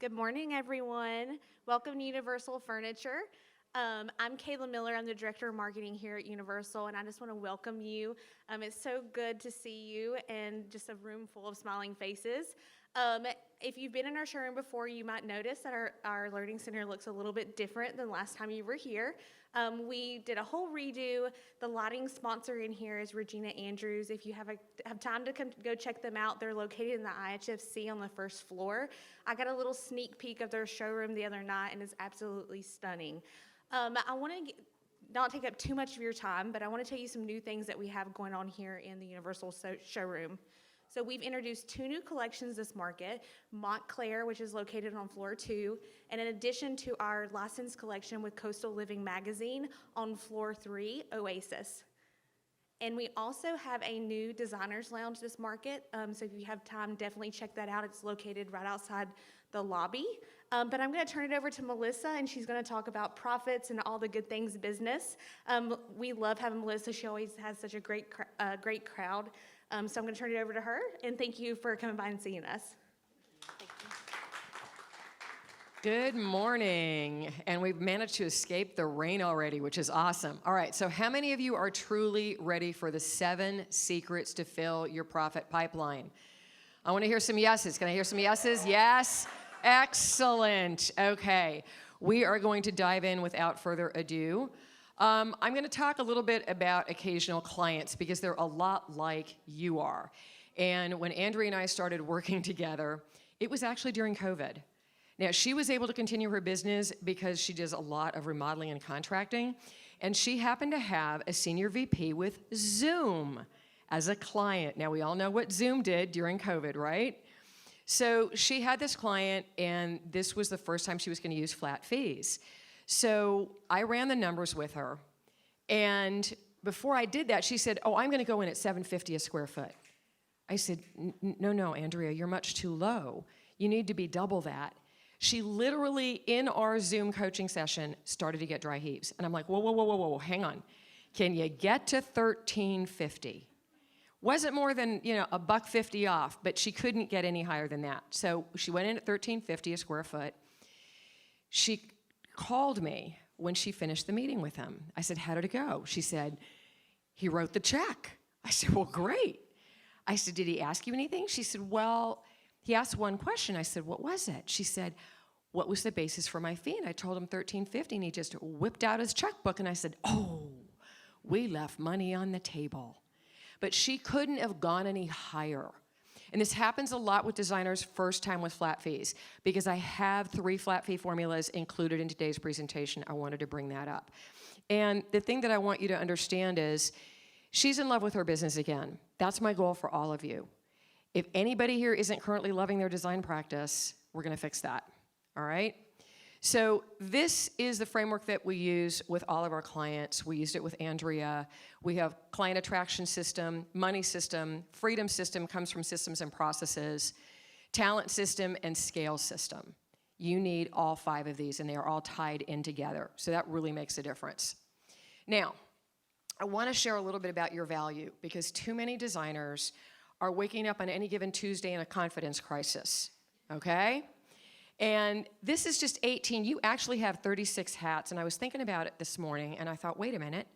Good morning, everyone. Welcome to Universal Furniture. I'm Kayla Miller. I'm the Director of Marketing here at Universal, and I just want to welcome you. It's so good to see you and just a room full of smiling faces. If you've been in our showroom before, you might notice that our Learning Center looks a little bit different than last time you were here. We did a whole redo. The lighting sponsor in here is Regina Andrews. If you have time to go check them out, they're located in the IHFC on the first floor. I got a little sneak peek of their showroom the other night, and it's absolutely stunning. I want to not take up too much of your time, but I want to tell you some new things that we have going on here in the Universal showroom. So we've introduced 2 new collections this market, Montclair, which is located on floor 2, and in addition to our licensed collection with Coastal Living Magazine on floor 3, Oasis. And we also have a new designer's lounge this market, so if you have time, definitely check that out. It's located right outside the lobby. But I'm going to turn it over to Melissa, and she's going to talk about profits and all the good things business. We love having Melissa. She always has such a great crowd. So I'm going to turn it over to her, and thank you for coming by and seeing us. Thank you. Good morning, and we've managed to escape the rain already, which is awesome. All right, so how many of you are truly ready for the 7 secrets to fill your profit pipeline? I want to hear some yeses. Can I hear some yeses? Yes? Excellent. Okay, we are going to dive in without further ado. I'm going to talk a little bit about occasional clients because they're a lot like you are. And when Andrea and I started working together, it was actually during COVID. Now, she was able to continue her business because she does a lot of remodeling and contracting, and she happened to have a senior VP with Zoom as a client. Now, we all know what Zoom did during COVID, right? So she had this client, and this was the first time she was going to use flat fees. So I ran the numbers with her, and before I did that, she said, I'm going to go in at $750 a square foot. I said, no, Andrea, you're much too low. You need to be double that. She literally, in our Zoom coaching session, started to get dry heaves. And I'm like, whoa, hang on. Can you get to $1,350? Wasn't more than, $150 off, but she couldn't get any higher than that. So she went in at $1,350 a square foot. She called me when she finished the meeting with him. I said, how did it go? She said, he wrote the check. I said, well, great. I said, did he ask you anything? She said, well, he asked one question. I said, what was it? She said, what was the basis for my fee? And I told him $1,350, and he just whipped out his checkbook, and I said, we left money on the table. But she couldn't have gone any higher. And this happens a lot with designers first time with flat fees, because I have 3 flat fee formulas included in today's presentation. I wanted to bring that up. And the thing that I want you to understand is she's in love with her business again. That's my goal for all of you. If anybody here isn't currently loving their design practice, we're going to fix that, all right? So this is the framework that we use with all of our clients. We used it with Andrea. We have client attraction system, money system, freedom system comes from systems and processes, talent system, and scale system. You need all 5 of these, and they are all tied in together. So that really makes a difference. Now, I want to share a little bit about your value, because too many designers are waking up on any given Tuesday in a confidence crisis, okay? And this is just 18. You actually have 36 hats, and I was thinking about it this morning, and I thought, wait a minute,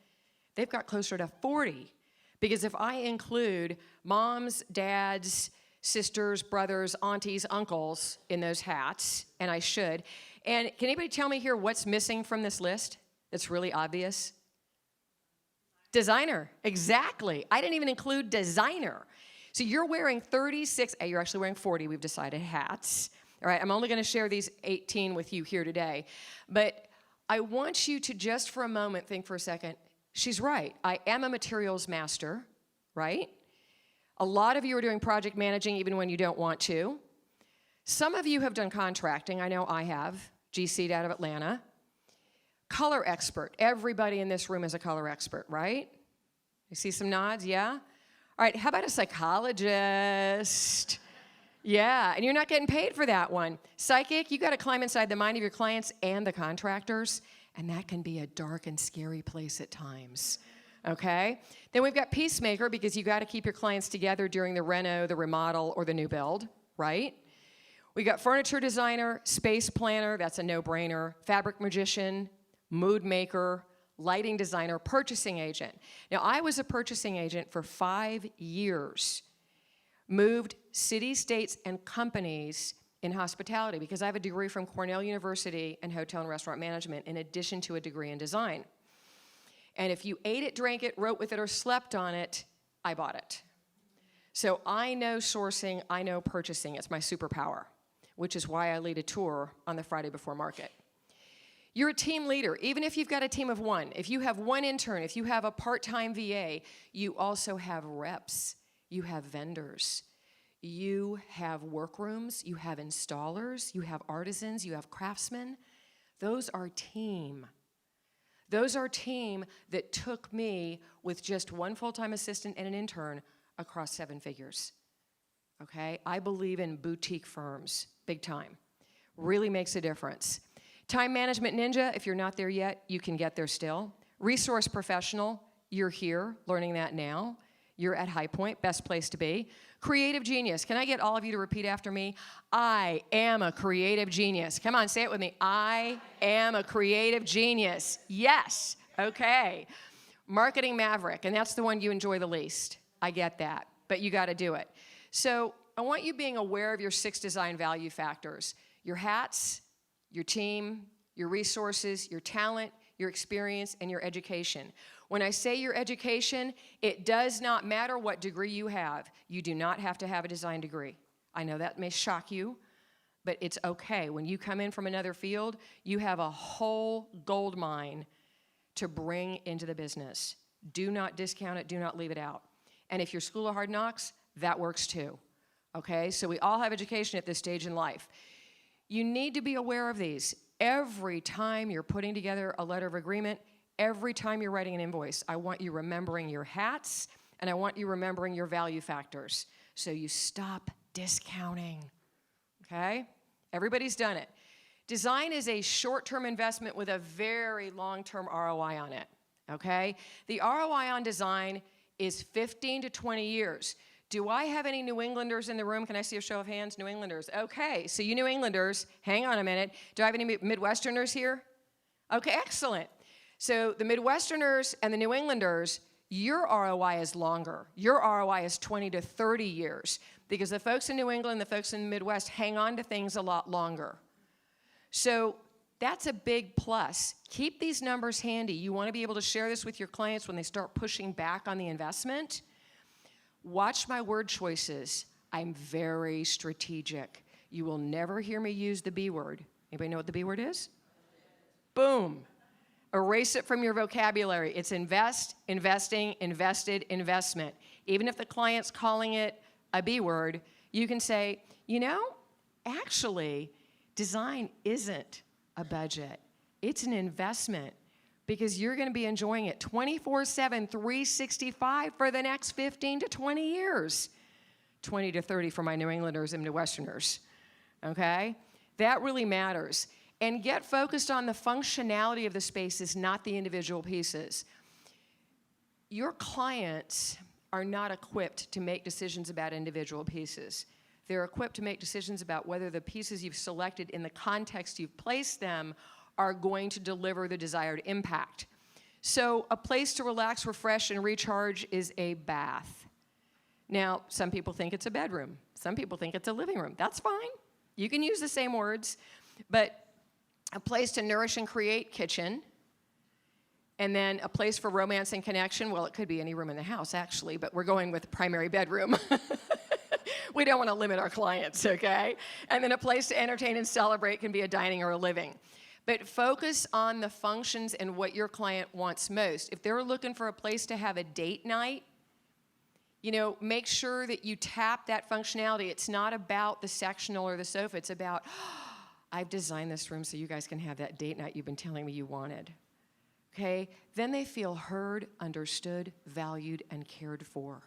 they've got closer to 40. Because if I include moms, dads, sisters, brothers, aunties, uncles in those hats, and I should, and can anybody tell me here what's missing from this list that's really obvious? Designer, exactly. I didn't even include designer. So you're wearing 36, you're actually wearing 40, we've decided, hats. All right, I'm only going to share these 18 with you here today. But I want you to just for a moment think for a second, she's right. I am a materials master, right? A lot of you are doing project managing even when you don't want to. Some of you have done contracting. I know I have. GC'd out of Atlanta. Color expert. Everybody in this room is a color expert, right? You see some nods, yeah? All right, how about a psychologist? Yeah, and you're not getting paid for that one. Psychic, you got to climb inside the mind of your clients and the contractors, and that can be a dark and scary place at times, okay? Then we've got peacemaker, because you got to keep your clients together during the reno, the remodel, or the new build, right? We got furniture designer, space planner, that's a no-brainer, fabric magician, mood maker, lighting designer, purchasing agent. Now, I was a purchasing agent for 5 years, moved cities, states, and companies in hospitality because I have a degree from Cornell University in hotel and restaurant management in addition to a degree in design. And if you ate it, drank it, wrote with it, or slept on it, I bought it. So I know sourcing, I know purchasing. It's my superpower, which is why I lead a tour on the Friday before market. You're a team leader, even if you've got a team of one. If you have one intern, if you have a part-time VA, you also have reps, you have vendors, you have workrooms, you have installers, you have artisans, you have craftsmen. Those are team. Those are team that took me with just one full-time assistant and an intern across 7 figures. Okay? I believe in boutique firms, big time. Really makes a difference. Time management ninja, if you're not there yet, you can get there still. Resource professional, you're here, learning that now. You're at High Point, best place to be. Creative genius, can I get all of you to repeat after me? I am a creative genius. Come on, say it with me. I am a creative genius. Yes, okay. Marketing maverick, and that's the one you enjoy the least. I get that, but you gotta do it. So I want you being aware of your 6 design value factors. Your hats, your team, your resources, your talent, your experience, and your education. When I say your education, it does not matter what degree you have. You do not have to have a design degree. I know that may shock you, but it's okay. When you come in from another field, you have a whole gold mine to bring into the business. Do not discount it, do not leave it out. And if you're School of Hard Knocks, that works too. Okay, so we all have education at this stage in life. You need to be aware of these. Every time you're putting together a letter of agreement, every time you're writing an invoice, I want you remembering your hats, and I want you remembering your value factors. So you stop discounting, okay? Everybody's done it. Design is a short-term investment with a very long-term ROI on it, okay? The ROI on design is 15 to 20 years. Do I have any New Englanders in the room? Can I see a show of hands? New Englanders. Okay, so you New Englanders, hang on a minute. Do I have any Midwesterners here? Okay, excellent. So the Midwesterners and the New Englanders, your ROI is longer. Your ROI is 20 to 30 years because the folks in New England, the folks in the Midwest hang on to things a lot longer. So that's a big plus. Keep these numbers handy. You want to be able to share this with your clients when they start pushing back on the investment. Watch my word choices. I'm very strategic. You will never hear me use the B word. Anybody know what the B word is? Boom. Erase it from your vocabulary. It's invest, investing, invested, investment. Even if the client's calling it a B word, you can say, you know, actually, design isn't a budget. It's an investment because you're going to be enjoying it 24/7, 365 for the next 15 to 20 years. 20 to 30 for my New Englanders and Midwesterners, okay? That really matters. And get focused on the functionality of the spaces, not the individual pieces. Your clients are not equipped to make decisions about individual pieces. They're equipped to make decisions about whether the pieces you've selected in the context you've placed them are going to deliver the desired impact. So a place to relax, refresh, and recharge is a bath. Now, some people think it's a bedroom. Some people think it's a living room. That's fine. You can use the same words, but a place to nourish and create, kitchen. And then a place for romance and connection. Well, it could be any room in the house, actually, but we're going with primary bedroom. We don't want to limit our clients, okay? And then a place to entertain and celebrate can be a dining or a living. But focus on the functions and what your client wants most. If they're looking for a place to have a date night, you know, make sure that you tap that functionality. It's not about the sectional or the sofa. It's about, I've designed this room so you guys can have that date night you've been telling me you wanted. Okay? Then they feel heard, understood, valued, and cared for.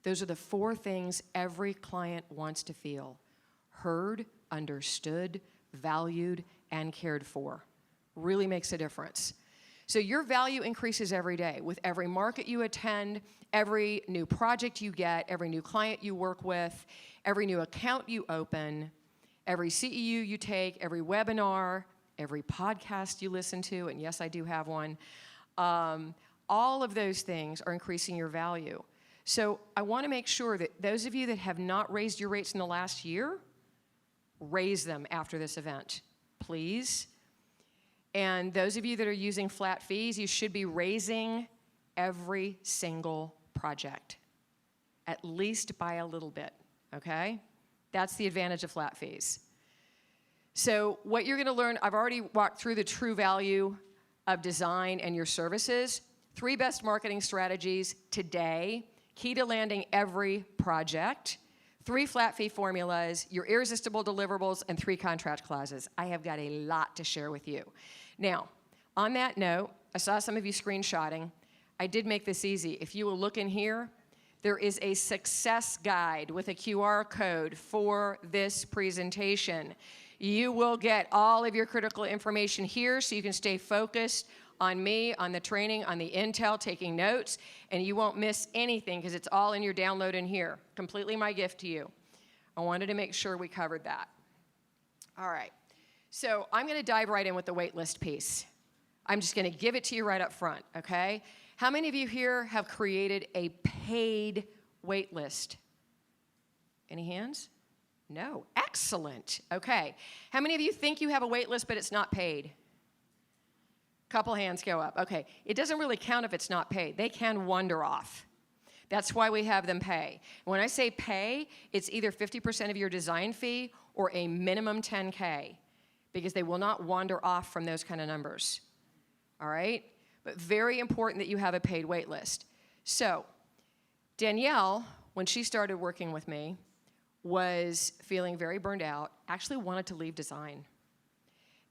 Those are the 4 things every client wants to feel: heard, understood, valued, and cared for. Really makes a difference. So your value increases every day with every market you attend, every new project you get, every new client you work with, every new account you open, every CEU you take, every webinar, every podcast you listen to, and yes, I do have one, all of those things are increasing your value. So I want to make sure that those of you that have not raised your rates in the last year, raise them after this event, please. And those of you that are using flat fees, you should be raising every single project, at least by a little bit, okay? That's the advantage of flat fees. So what you're gonna learn, I've already walked through the true value of design and your services. 3 best marketing strategies today, key to landing every project, 3 flat fee formulas, your irresistible deliverables, and 3 contract clauses. I have got a lot to share with you. Now, on that note, I saw some of you screenshotting. I did make this easy. If you will look in here, there is a success guide with a QR code for this presentation. You will get all of your critical information here so you can stay focused on me, on the training, on the intel, taking notes, and you won't miss anything because it's all in your download in here. Completely my gift to you. I wanted to make sure we covered that. All right, so I'm gonna dive right in with the wait list piece. I'm just gonna give it to you right up front, okay? How many of you here have created a paid wait list? Any hands? No, excellent, okay. How many of you think you have a wait list but it's not paid? Couple hands go up, okay. It doesn't really count if it's not paid. They can wander off. That's why we have them pay. When I say pay, it's either 50% of your design fee or a minimum 10K because they will not wander off from those kind of numbers, all right? But very important that you have a paid wait list. So Danielle, when she started working with me, was feeling very burned out, actually wanted to leave design.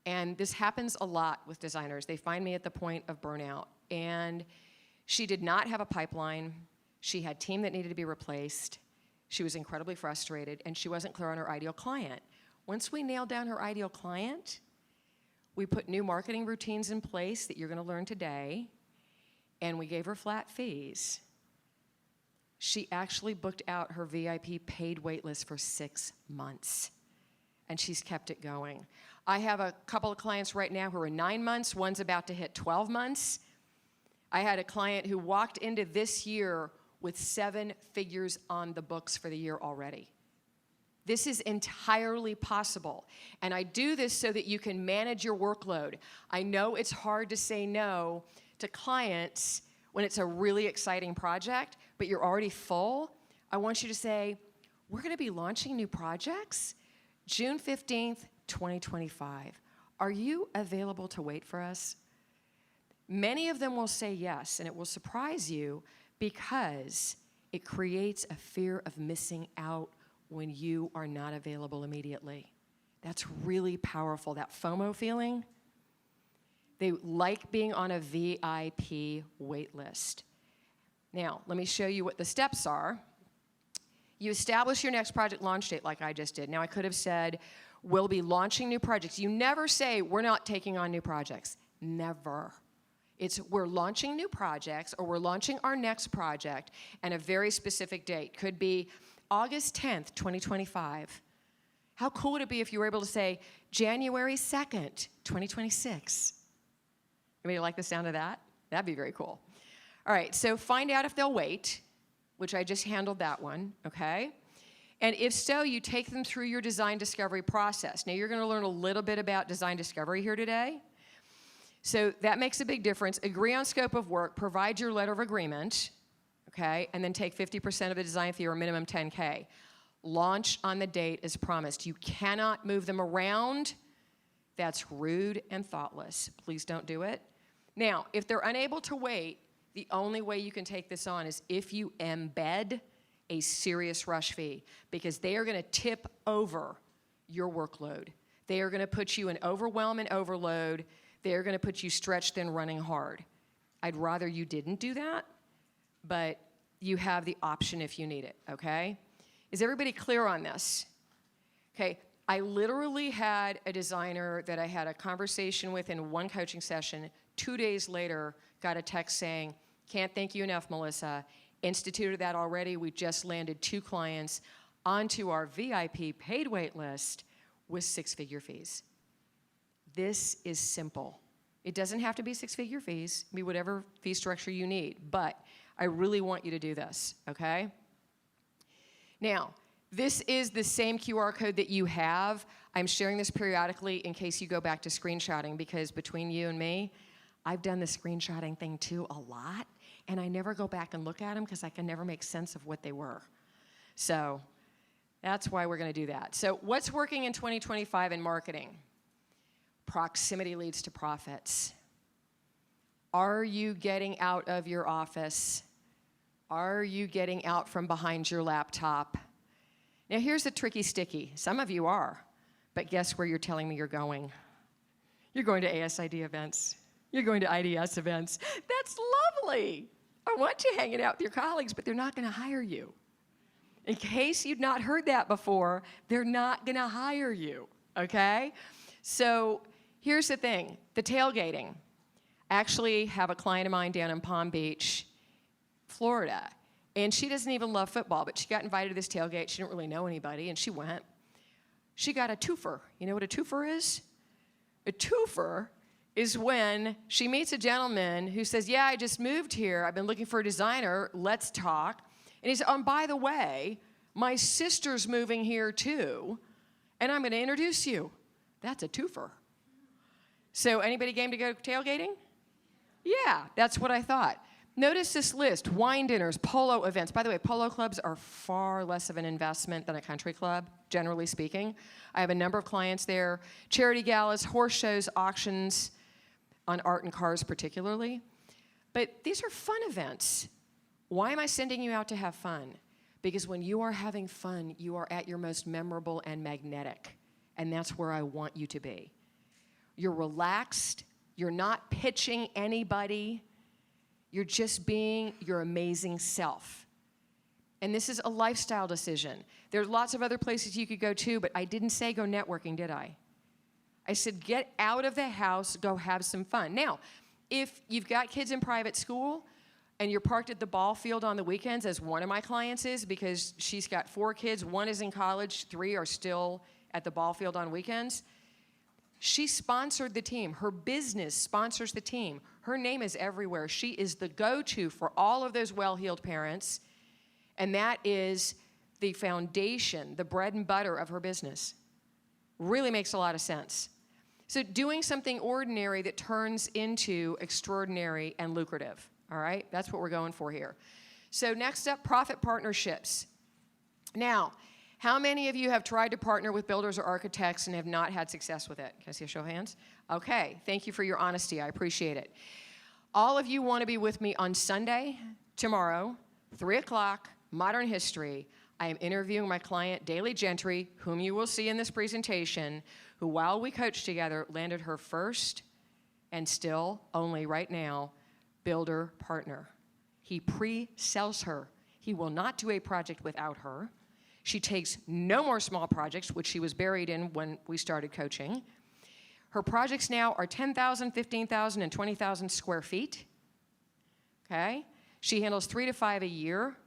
And this happens a lot with designers. They find me at the point of burnout. And she did not have a pipeline. She had team that needed to be replaced. She was incredibly frustrated, and she wasn't clear on her ideal client. Once we nailed down her ideal client, we put new marketing routines in place that you're gonna learn today, and we gave her flat fees. She actually booked out her VIP paid waitlist for 6 months, and she's kept it going. I have a couple of clients right now who are 9 months. One's about to hit 12 months. I had a client who walked into this year with 7 figures on the books for the year already. This is entirely possible. And I do this so that you can manage your workload. I know it's hard to say no to clients when it's a really exciting project, but you're already full. I want you to say, we're gonna be launching new projects June 15th, 2025. Are you available to wait for us? Many of them will say yes, and it will surprise you because it creates a fear of missing out when you are not available immediately. That's really powerful, that FOMO feeling. They like being on a VIP wait list. Now, let me show you what the steps are. You establish your next project launch date like I just did. Now, I could have said, we'll be launching new projects. You never say, we're not taking on new projects. Never. It's we're launching new projects or we're launching our next project and a very specific date. Could be August 10th, 2025. How cool would it be if you were able to say January 2nd, 2026? Anybody like the sound of that? That'd be very cool. All right, so find out if they'll wait, which I just handled that one, okay? And if so, you take them through your design discovery process. Now, you're gonna learn a little bit about design discovery here today. So that makes a big difference. Agree on scope of work, provide your letter of agreement, okay? And then take 50% of the design fee or minimum 10K. Launch on the date as promised. You cannot move them around. That's rude and thoughtless. Please don't do it. Now, if they're unable to wait, the only way you can take this on is if you embed a serious rush fee, because they are gonna tip over your workload. They are gonna put you in overwhelm and overload. They are gonna put you stretched thin running hard. I'd rather you didn't do that, but you have the option if you need it, okay? Is everybody clear on this? Okay, I literally had a designer that I had a conversation with in one coaching session. 2 days later, got a text saying, can't thank you enough, Melissa. Instituted that already. We just landed 2 clients onto our VIP paid wait list. with six-figure fees. This is simple. It doesn't have to be six-figure fees, be whatever fee structure you need, but I really want you to do this, okay? Now, this is the same QR code that you have. I'm sharing this periodically in case you go back to screenshotting, because between you and me, I've done the screenshotting thing too a lot, and I never go back and look at them because I can never make sense of what they were. So that's why we're going to do that. So what's working in 2025 in marketing? Proximity leads to profits. Are you getting out of your office? Are you getting out from behind your laptop? Now here's the tricky sticky. Some of you are, but guess where you're telling me you're going? You're going to ASID events. You're going to IDS events. That's lovely. I want you hanging out with your colleagues, but they're not going to hire you. In case you've not heard that before, they're not going to hire you, okay? So here's the thing, the tailgating. I actually have a client of mine down in Palm Beach, Florida, and she doesn't even love football, but she got invited to this tailgate. She didn't really know anybody, and she went. She got a twofer. You know what a twofer is? A twofer is when she meets a gentleman who says, yeah, I just moved here. I've been looking for a designer. Let's talk. And he said, oh, by the way, my sister's moving here too, and I'm going to introduce you. That's a twofer. So anybody game to go tailgating? Yeah, that's what I thought. Notice this list: wine dinners, polo events. By the way, polo clubs are far less of an investment than a country club, generally speaking. I have a number of clients there. Charity galas, horse shows, auctions on art and cars particularly. But these are fun events. Why am I sending you out to have fun? Because when you are having fun, you are at your most memorable and magnetic. And that's where I want you to be. You're relaxed. You're not pitching anybody. You're just being your amazing self. And this is a lifestyle decision. There's lots of other places you could go to, but I didn't say go networking, did I? I said get out of the house, go have some fun. Now, if you've got kids in private school and you're parked at the ball field on the weekends, as one of my clients is, because she's got 4 kids, 1 is in college, 3 are still at the ball field on weekends, she sponsored the team. Her business sponsors the team. Her name is everywhere. She is the go-to for all of those well-heeled parents, and that is the foundation, the bread and butter of her business. Really makes a lot of sense. So doing something ordinary that turns into extraordinary and lucrative, all right? That's what we're going for here. So next up, profit partnerships. Now, how many of you have tried to partner with builders or architects and have not had success with it? Can I see a show of hands? Okay, thank you for your honesty. I appreciate it. All of you want to be with me on Sunday, tomorrow, 3 o'clock, Modern History. I am interviewing my client, Daily Gentry, whom you will see in this presentation, who, while we coached together, landed her first and still only right now builder partner. He pre-sells her. He will not do a project without her. She takes no more small projects, which she was buried in when we started coaching. Her projects now are 10,000, 15,000, and 20,000 square feet. Okay? She handles 3 to 5 a year,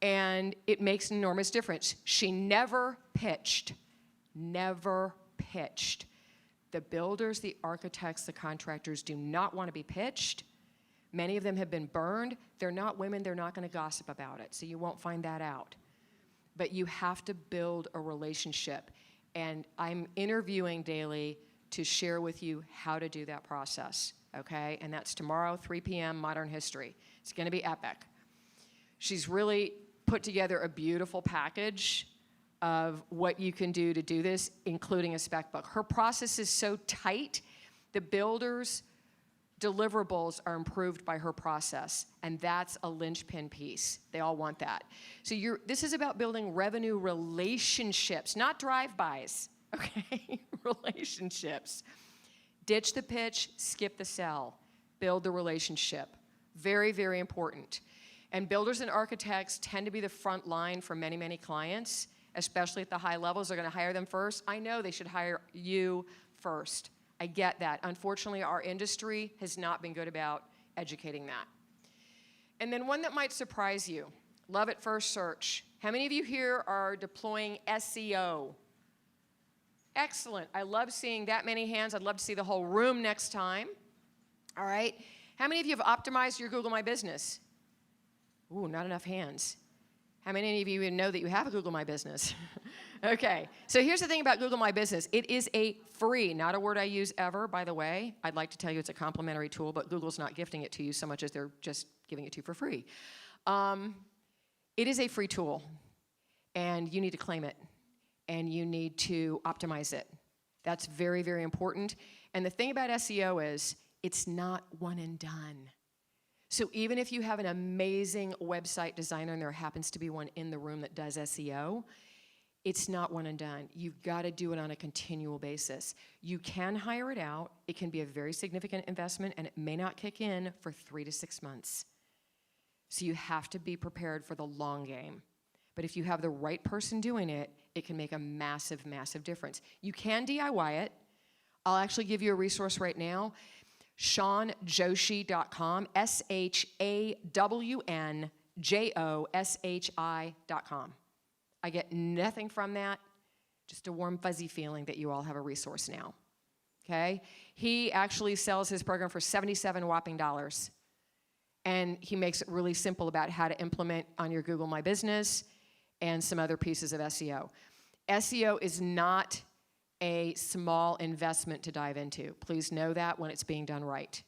and it makes an enormous difference. She never pitched. Never pitched. The builders, the architects, the contractors do not want to be pitched. Many of them have been burned. They're not women. They're not going to gossip about it, so you won't find that out. But you have to build a relationship. And I'm interviewing Daily to share with you how to do that process, okay? And that's tomorrow, 3 p.m., Modern History. It's going to be epic. She's really put together a beautiful package of what you can do to do this, including a spec book. Her process is so tight, the builders' deliverables are improved by her process, and that's a linchpin piece. They all want that. So this is about building revenue relationships, not drive-bys, okay? Relationships. Ditch the pitch, skip the sell. Build the relationship. Very, very important. And builders and architects tend to be the front line for many, many clients, especially at the high levels. They're going to hire them first. I know they should hire you first. I get that. Unfortunately, our industry has not been good about educating that. And then one that might surprise you, love at first search. How many of you here are deploying SEO? Excellent. I love seeing that many hands. I'd love to see the whole room next time. All right. How many of you have optimized your Google My Business? Ooh, not enough hands. How many of you even know that you have a Google My Business? Okay. So here's the thing about Google My Business. It is a free, not a word I use ever, by the way. I'd like to tell you it's a complimentary tool, but Google's not gifting it to you so much as they're just giving it to you for free. It is a free tool, and you need to claim it, and you need to optimize it. That's very, very important. And the thing about SEO is it's not one and done. So even if you have an amazing website designer, and there happens to be one in the room that does SEO, it's not one and done. You've got to do it on a continual basis. You can hire it out. It can be a very significant investment, and it may not kick in for 3 to 6 months. So you have to be prepared for the long game. But if you have the right person doing it, it can make a massive, massive difference. You can DIY it. I'll actually give you a resource right now. ShawnJoshi.com, ShawnJoshi.com. I get nothing from that, just a warm, fuzzy feeling that you all have a resource now. Okay? He actually sells his program for $77 whopping. And he makes it really simple about how to implement on your Google My Business and some other pieces of SEO. SEO is not a small investment to dive into. Please know that when it's being done right.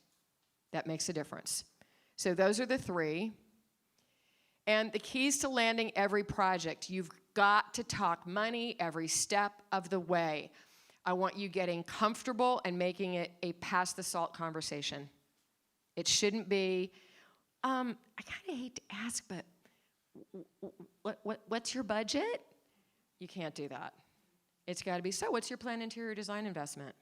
That makes a difference. So those are the 3. And the keys to landing every project. You've got to talk money every step of the way. I want you getting comfortable and making it a pass the salt conversation. It shouldn't be, I kind of hate to ask, but what's your budget? You can't do that. It's got to be, so what's your planned interior design investment?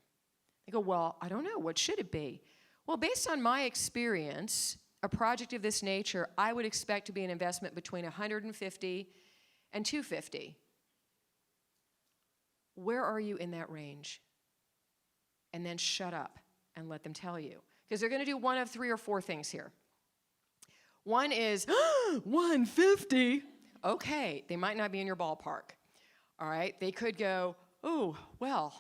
They go, well, I don't know. What should it be? Well, based on my experience, a project of this nature, I would expect to be an investment between $150 and $250. Where are you in that range? And then shut up and let them tell you. Because they're going to do one of 3 or 4 things here. One is, $150? Okay, they might not be in your ballpark. All right, they could go, oh, well,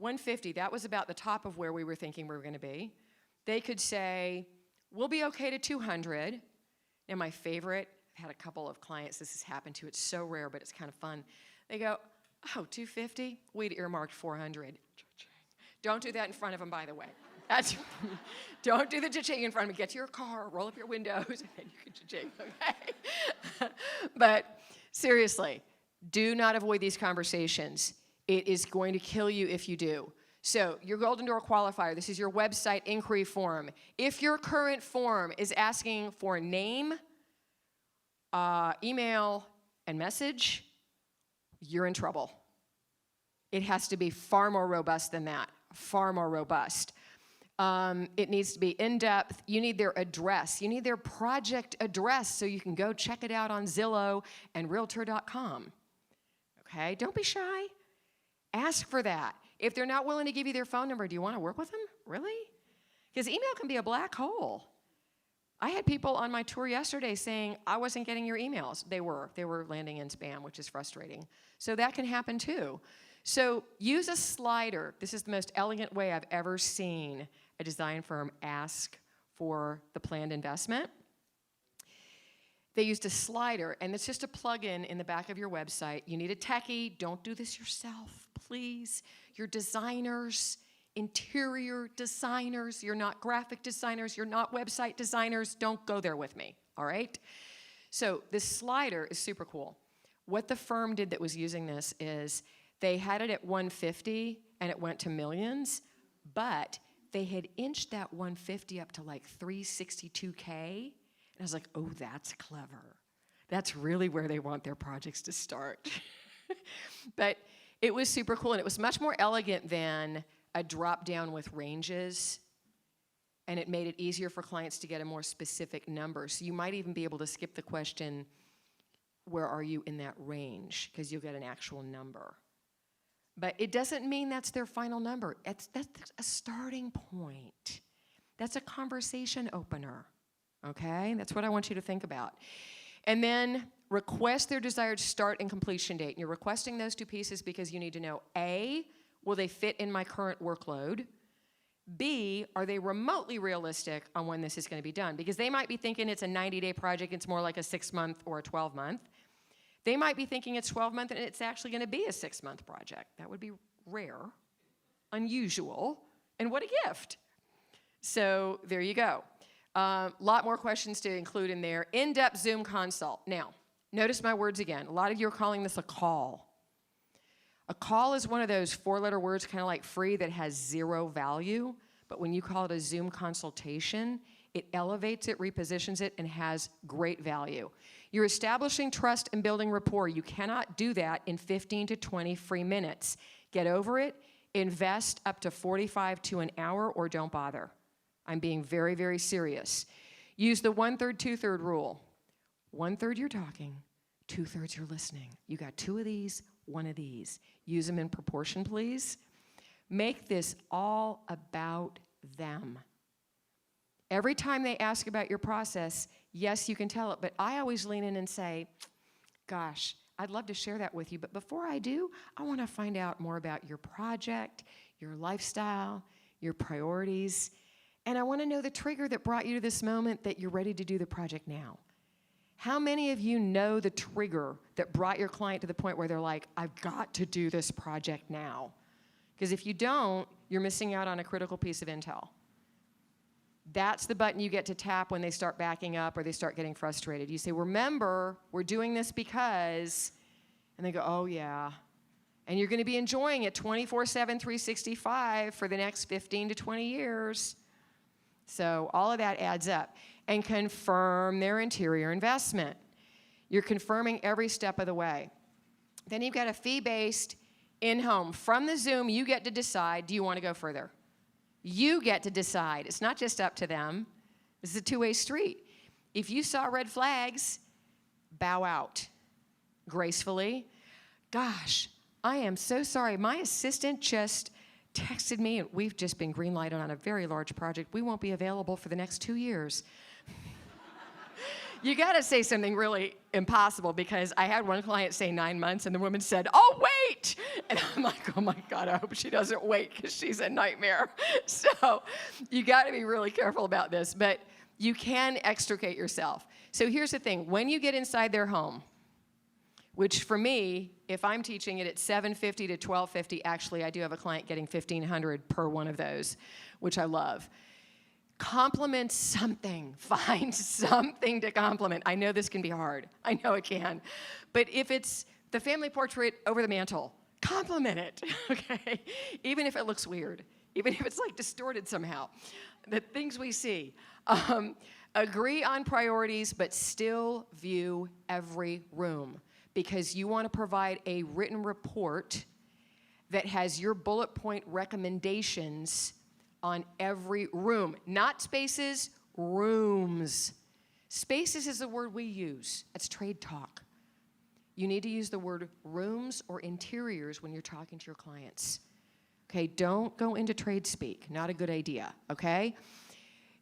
$150, that was about the top of where we were thinking we were going to be. They could say, we'll be okay to $200. And my favorite, I've had a couple of clients this has happened to. It's so rare, but it's kind of fun. They go, oh, $250? We'd earmarked $400. Don't do that in front of them, by the way. Don't do the cha-ching in front of them. Get to your car, roll up your windows, and then you can cha-ching, okay? But seriously, do not avoid these conversations. It is going to kill you if you do. So your Golden Door qualifier, this is your website inquiry form. If your current form is asking for name, email, and message, you're in trouble. It has to be far more robust than that, far more robust. It needs to be in-depth. You need their address. You need their project address so you can go check it out on Zillow and Realtor.com. Okay? Don't be shy. Ask for that. If they're not willing to give you their phone number, do you want to work with them? Really? Because email can be a black hole. I had people on my tour yesterday saying, I wasn't getting your emails. They were landing in spam, which is frustrating. So that can happen too. So use a slider. This is the most elegant way I've ever seen a design firm ask for the planned investment. They used a slider, and it's just a plug-in in the back of your website. You need a techie. Don't do this yourself, please. You're designers, interior designers. You're not graphic designers. You're not website designers. Don't go there with me, all right? So this slider is super cool. What the firm did that was using this is they had it at 150, and it went to millions, but they had inched that 150 up to like 362K. And I was like, oh, that's clever. That's really where they want their projects to start. But it was super cool, and it was much more elegant than a drop down with ranges, and it made it easier for clients to get a more specific number. So you might even be able to skip the question, where are you in that range? Because you'll get an actual number. But it doesn't mean that's their final number. That's a starting point. That's a conversation opener. Okay? That's what I want you to think about. And then request their desired start and completion date. And you're requesting those 2 pieces because you need to know, A, will they fit in my current workload? B, are they remotely realistic on when this is going to be done? Because they might be thinking it's a 90-day project, it's more like a 6-month or a 12-month. They might be thinking it's 12-month and it's actually going to be a 6-month project. That would be rare, unusual, and what a gift. So there you go. Lot more questions to include in there. In-depth Zoom consult. Now, notice my words again. A lot of you are calling this a call. A call is one of those 4-letter words, kind of like free, that has 0 value. But when you call it a Zoom consultation, it elevates it, repositions it, and has great value. You're establishing trust and building rapport. You cannot do that in 15 to 20 free minutes. Get over it. Invest up to 45 to an hour, or don't bother. I'm being very, very serious. Use the 1/3, 2/3 rule. 1/3 you're talking, 2/3 you're listening. You got 2 of these, 1 of these. Use them in proportion, please. Make this all about them. Every time they ask about your process, yes, you can tell it, but I always lean in and say, gosh, I'd love to share that with you, but before I do, I want to find out more about your project, your lifestyle, your priorities, and I want to know the trigger that brought you to this moment that you're ready to do the project now. How many of you know the trigger that brought your client to the point where they're like, I've got to do this project now? Because if you don't, you're missing out on a critical piece of intel. That's the button you get to tap when they start backing up or they start getting frustrated. You say, remember, we're doing this because, and they go, oh yeah. And you're going to be enjoying it 24/7, 365 for the next 15 to 20 years. So all of that adds up. And confirm their interior investment. You're confirming every step of the way. Then you've got a fee-based in-home. From the Zoom, you get to decide, do you want to go further? You get to decide. It's not just up to them. This is a two-way street. If you saw red flags, bow out gracefully. Gosh, I am so sorry. My assistant just texted me, and we've just been green-lighted on a very large project. We won't be available for the next 2 years. You got to say something really impossible, because I had one client say 9 months, and the woman said, oh, wait. And I'm like, oh, my God, I hope she doesn't wait, because she's a nightmare. So you got to be really careful about this, but you can extricate yourself. So here's the thing. When you get inside their home, which for me, if I'm teaching it at $750 to $1,250, actually, I do have a client getting $1,500 per one of those, which I love. Compliment something. Find something to compliment. I know this can be hard. I know it can. But if it's the family portrait over the mantle, compliment it, okay? Even if it looks weird, even if it's like distorted somehow, the things we see. Agree on priorities, but still view every room, because you want to provide a written report that has your bullet point recommendations on every room. Not spaces, rooms. Spaces is the word we use. That's trade talk. You need to use the word rooms or interiors when you're talking to your clients. Okay, don't go into trade speak. Not a good idea, okay?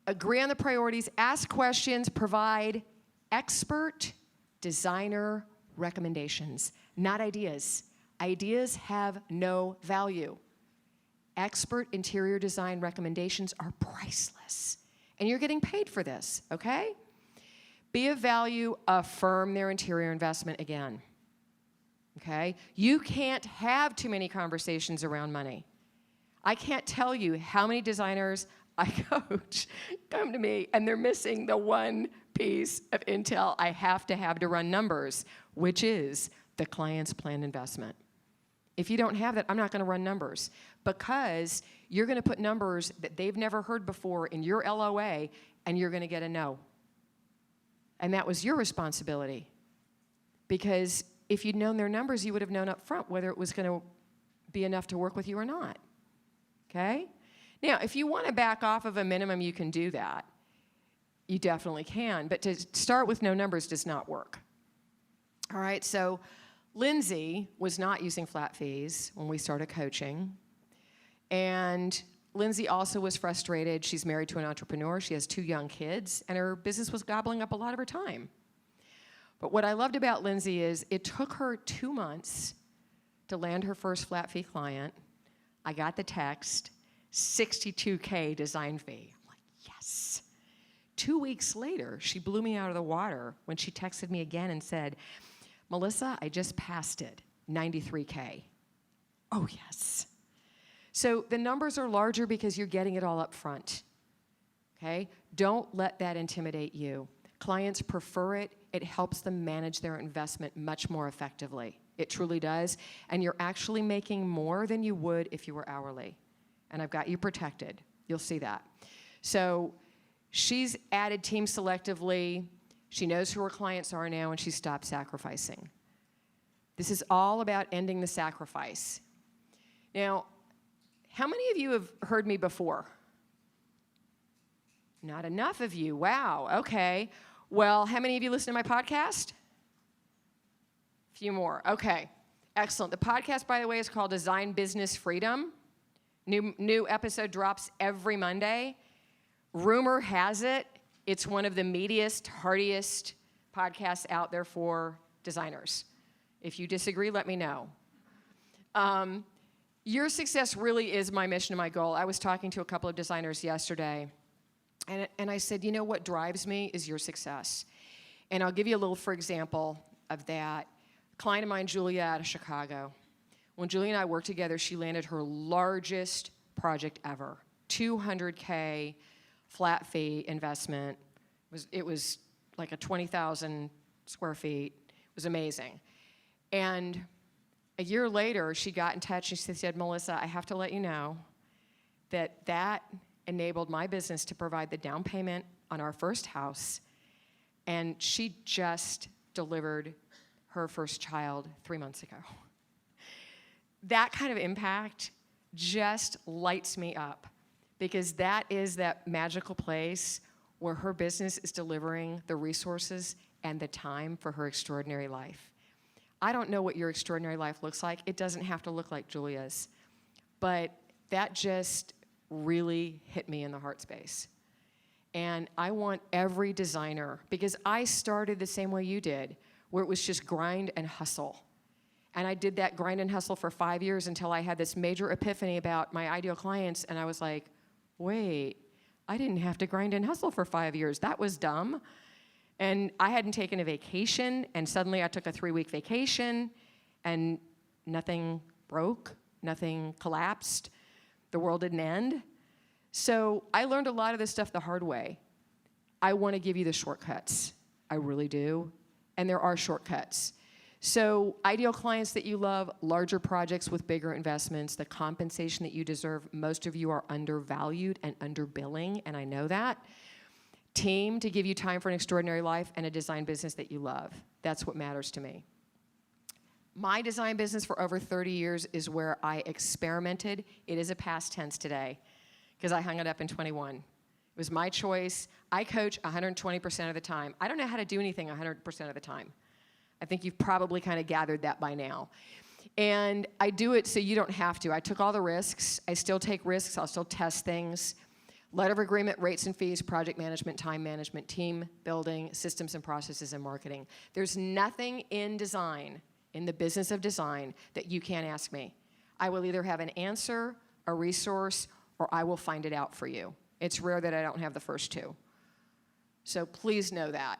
Agree on the priorities, ask questions, provide expert designer recommendations, not ideas. Ideas have no value. Expert interior design recommendations are priceless, and you're getting paid for this, okay? Be of value, affirm their interior investment again, okay? You can't have too many conversations around money. I can't tell you how many designers I coach come to me, and they're missing the one piece of intel I have to run numbers, which is the client's planned investment. If you don't have that, I'm not going to run numbers, because you're going to put numbers that they've never heard before in your LOA, and you're going to get a no. And that was your responsibility, because if you'd known their numbers, you would have known up front whether it was going to be enough to work with you or not, okay? Now, if you want to back off of a minimum, you can do that. You definitely can, but to start with no numbers does not work. All right, so Lindsay was not using flat fees when we started coaching, and Lindsay also was frustrated. She's married to an entrepreneur. She has 2 young kids, and her business was gobbling up a lot of her time. But what I loved about Lindsay is it took her 2 months to land her first flat fee client. I got the text, $62K design fee. I'm like, yes. 2 weeks later, she blew me out of the water when she texted me again and said, Melissa, I just passed it, 93K. Oh, yes. So the numbers are larger because you're getting it all up front, okay? Don't let that intimidate you. Clients prefer it. It helps them manage their investment much more effectively. It truly does. And you're actually making more than you would if you were hourly. And I've got you protected. You'll see that. So she's added team selectively. She knows who her clients are now, and she stopped sacrificing. This is all about ending the sacrifice. Now, how many of you have heard me before? Not enough of you. Wow, okay. Well, how many of you listen to my podcast? A few more. Okay, excellent. The podcast, by the way, is called Design Business Freedom. New episode drops every Monday. Rumor has it, it's one of the meatiest, heartiest podcasts out there for designers. If you disagree, let me know. Your success really is my mission and my goal. I was talking to a couple of designers yesterday, and I said, you know what drives me is your success. And I'll give you a little, for example, of that. A client of mine, Julia, out of Chicago. When Julia and I worked together, she landed her largest project ever, $200K flat fee investment. It was like a 20,000 square feet. It was amazing. And a year later, she got in touch and she said, Melissa, I have to let you know that enabled my business to provide the down payment on our first house. And she just delivered her first child 3 months ago. That kind of impact just lights me up, because that is that magical place where her business is delivering the resources and the time for her extraordinary life. I don't know what your extraordinary life looks like. It doesn't have to look like Julia's. But that just really hit me in the heart space. And I want every designer, because I started the same way you did, where it was just grind and hustle. And I did that grind and hustle for 5 years until I had this major epiphany about my ideal clients, and I was like, wait, I didn't have to grind and hustle for 5 years. That was dumb. And I hadn't taken a vacation, and suddenly I took a 3-week vacation, and nothing broke, nothing collapsed, the world didn't end. So I learned a lot of this stuff the hard way. I want to give you the shortcuts. I really do. And there are shortcuts. So ideal clients that you love, larger projects with bigger investments, the compensation that you deserve. Most of you are undervalued and underbilling, and I know that. Team to give you time for an extraordinary life, and a design business that you love. That's what matters to me. My design business for over 30 years is where I experimented. It is a past tense today, because I hung it up in 21. It was my choice. I coach 120% of the time. I don't know how to do anything 100% of the time. I think you've probably kind of gathered that by now. And I do it so you don't have to. I took all the risks. I still take risks. I'll still test things. Letter of agreement, rates and fees, project management, time management, team building, systems and processes, and marketing. There's nothing in design, in the business of design, that you can't ask me. I will either have an answer, a resource, or I will find it out for you. It's rare that I don't have the first two. So please know that.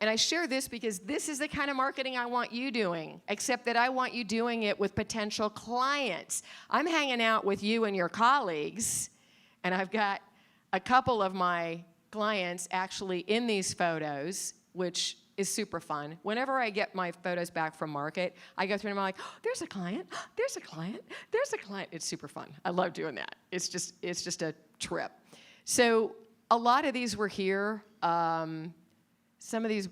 And I share this because this is the kind of marketing I want you doing, except that I want you doing it with potential clients. I'm hanging out with you and your colleagues, and I've got a couple of my clients actually in these photos, which is super fun. Whenever I get my photos back from market, I go through and I'm like, oh, there's a client, there's a client, there's a client. It's super fun. I love doing that. It's just a trip. So a lot of these were here. A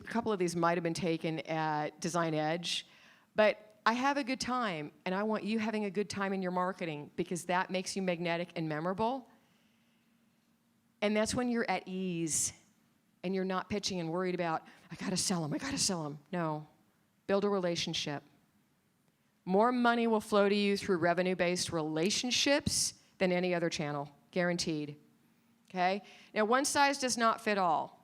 couple of these might have been taken at Design Edge, but I have a good time, and I want you having a good time in your marketing, because that makes you magnetic and memorable. And that's when you're at ease and you're not pitching and worried about, I gotta sell them. No, build a relationship. More money will flow to you through revenue-based relationships than any other channel, guaranteed, okay? Now, one size does not fit all.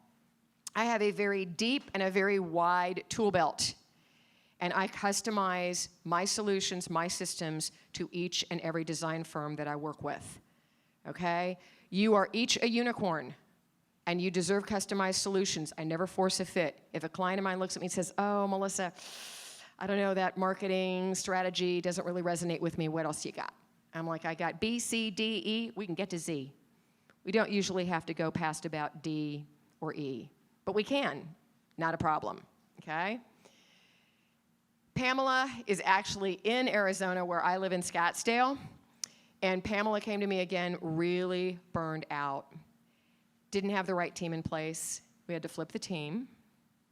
I have a very deep and a very wide tool belt. And I customize my solutions, my systems to each and every design firm that I work with, okay? You are each a unicorn, and you deserve customized solutions. I never force a fit. If a client of mine looks at me and says, oh, Melissa, I don't know, that marketing strategy doesn't really resonate with me, what else you got? I'm like, I got B, C, D, E, we can get to Z. We don't usually have to go past about D or E, but we can, not a problem, okay? Pamela is actually in Arizona where I live in Scottsdale, and Pamela came to me again really burned out. Didn't have the right team in place. We had to flip the team,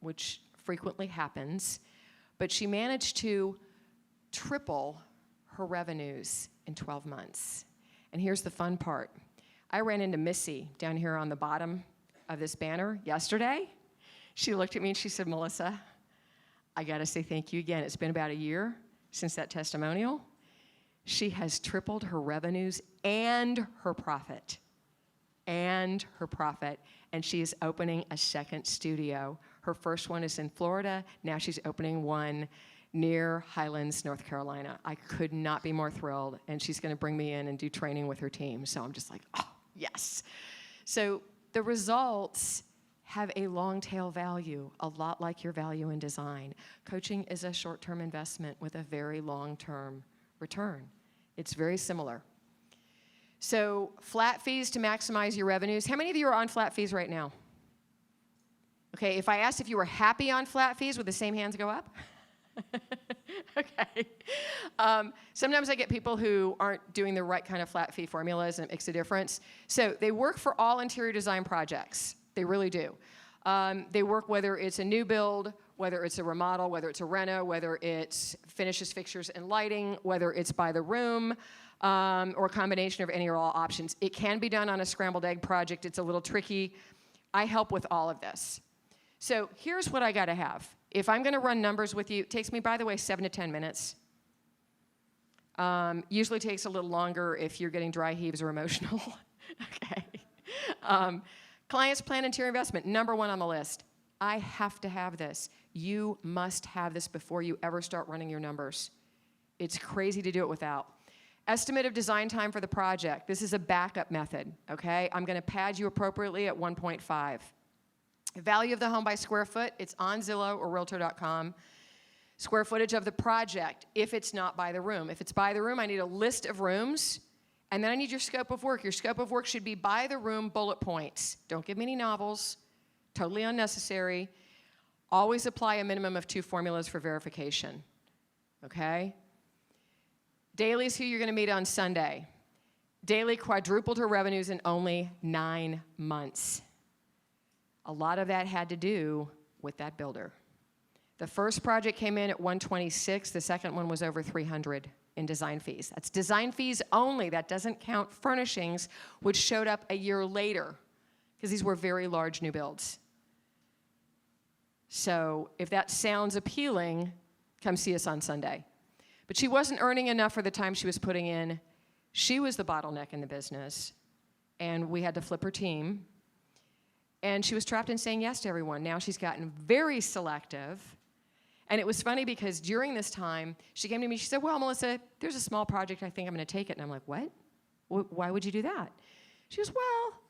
which frequently happens, but she managed to triple her revenues in 12 months. And here's the fun part. I ran into Missy down here on the bottom of this banner yesterday. She looked at me and she said, Melissa, I gotta say thank you again. It's been about a year since that testimonial. She has tripled her revenues and her profit. And she is opening a second studio. Her first one is in Florida. Now she's opening one near Highlands, North Carolina. I could not be more thrilled, and she's gonna bring me in and do training with her team. So I'm just like, oh, yes. So the results have a long tail value, a lot like your value in design. Coaching is a short-term investment with a very long-term return. It's very similar. So flat fees to maximize your revenues. How many of you are on flat fees right now? Okay, if I asked if you were happy on flat fees, would the same hands go up? Okay. Sometimes I get people who aren't doing the right kind of flat fee formulas, and it makes a difference. So they work for all interior design projects. They really do. They work whether it's a new build, whether it's a remodel, whether it's a reno, whether it's finishes, fixtures, and lighting, whether it's by the room, or a combination of any or all options. It can be done on a scrambled egg project. It's a little tricky. I help with all of this. So here's what I gotta have. If I'm gonna run numbers with you, it takes me, by the way, 7 to 10 minutes. Usually takes a little longer if you're getting dry heaves or emotional, okay? Clients plan interior investment, number 1 on the list. I have to have this. You must have this before you ever start running your numbers. It's crazy to do it without. Estimate of design time for the project. This is a backup method, okay? I'm gonna pad you appropriately at 1.5. Value of the home by square foot, it's on Zillow or Realtor.com. Square footage of the project, if it's not by the room. If it's by the room, I need a list of rooms, and then I need your scope of work. Your scope of work should be by the room bullet points. Don't give me any novels, totally unnecessary. Always apply a minimum of 2 formulas for verification, okay? Dailies who you're gonna meet on Sunday. Daily quadrupled her revenues in only 9 months. A lot of that had to do with that builder. The first project came in at 126, the second one was over 300 in design fees. That's design fees only, that doesn't count furnishings, which showed up a year later, because these were very large new builds. So if that sounds appealing, come see us on Sunday. But she wasn't earning enough for the time she was putting in. She was the bottleneck in the business, and we had to flip her team. And she was trapped in saying yes to everyone. Now she's gotten very selective. And it was funny because during this time, she came to me, she said, well, Melissa, there's a small project, I think I'm gonna take it. And I'm like, what? Why would you do that? She goes, well,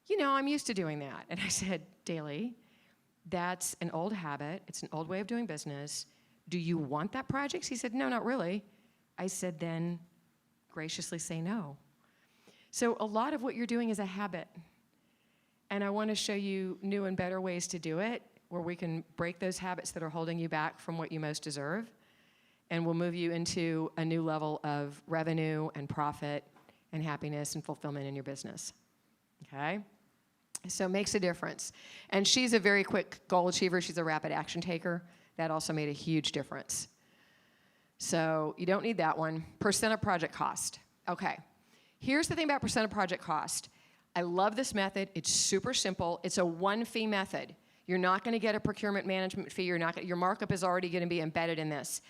you know, I'm used to doing that. And I said, Daly, that's an old habit. It's an old way of doing business. Do you want that project? She said, no, not really. I said, then graciously say no. So a lot of what you're doing is a habit. And I want to show you new and better ways to do it, where we can break those habits that are holding you back from what you most deserve, and we'll move you into a new level of revenue and profit and happiness and fulfillment in your business, okay? So it makes a difference. And she's a very quick goal achiever. She's a rapid action taker. That also made a huge difference. So you don't need that one. Percent of project cost. Okay, here's the thing about percent of project cost. I love this method. It's super simple. It's a 1-fee method. You're not going to get a procurement management fee. Your markup is already going to be embedded in this.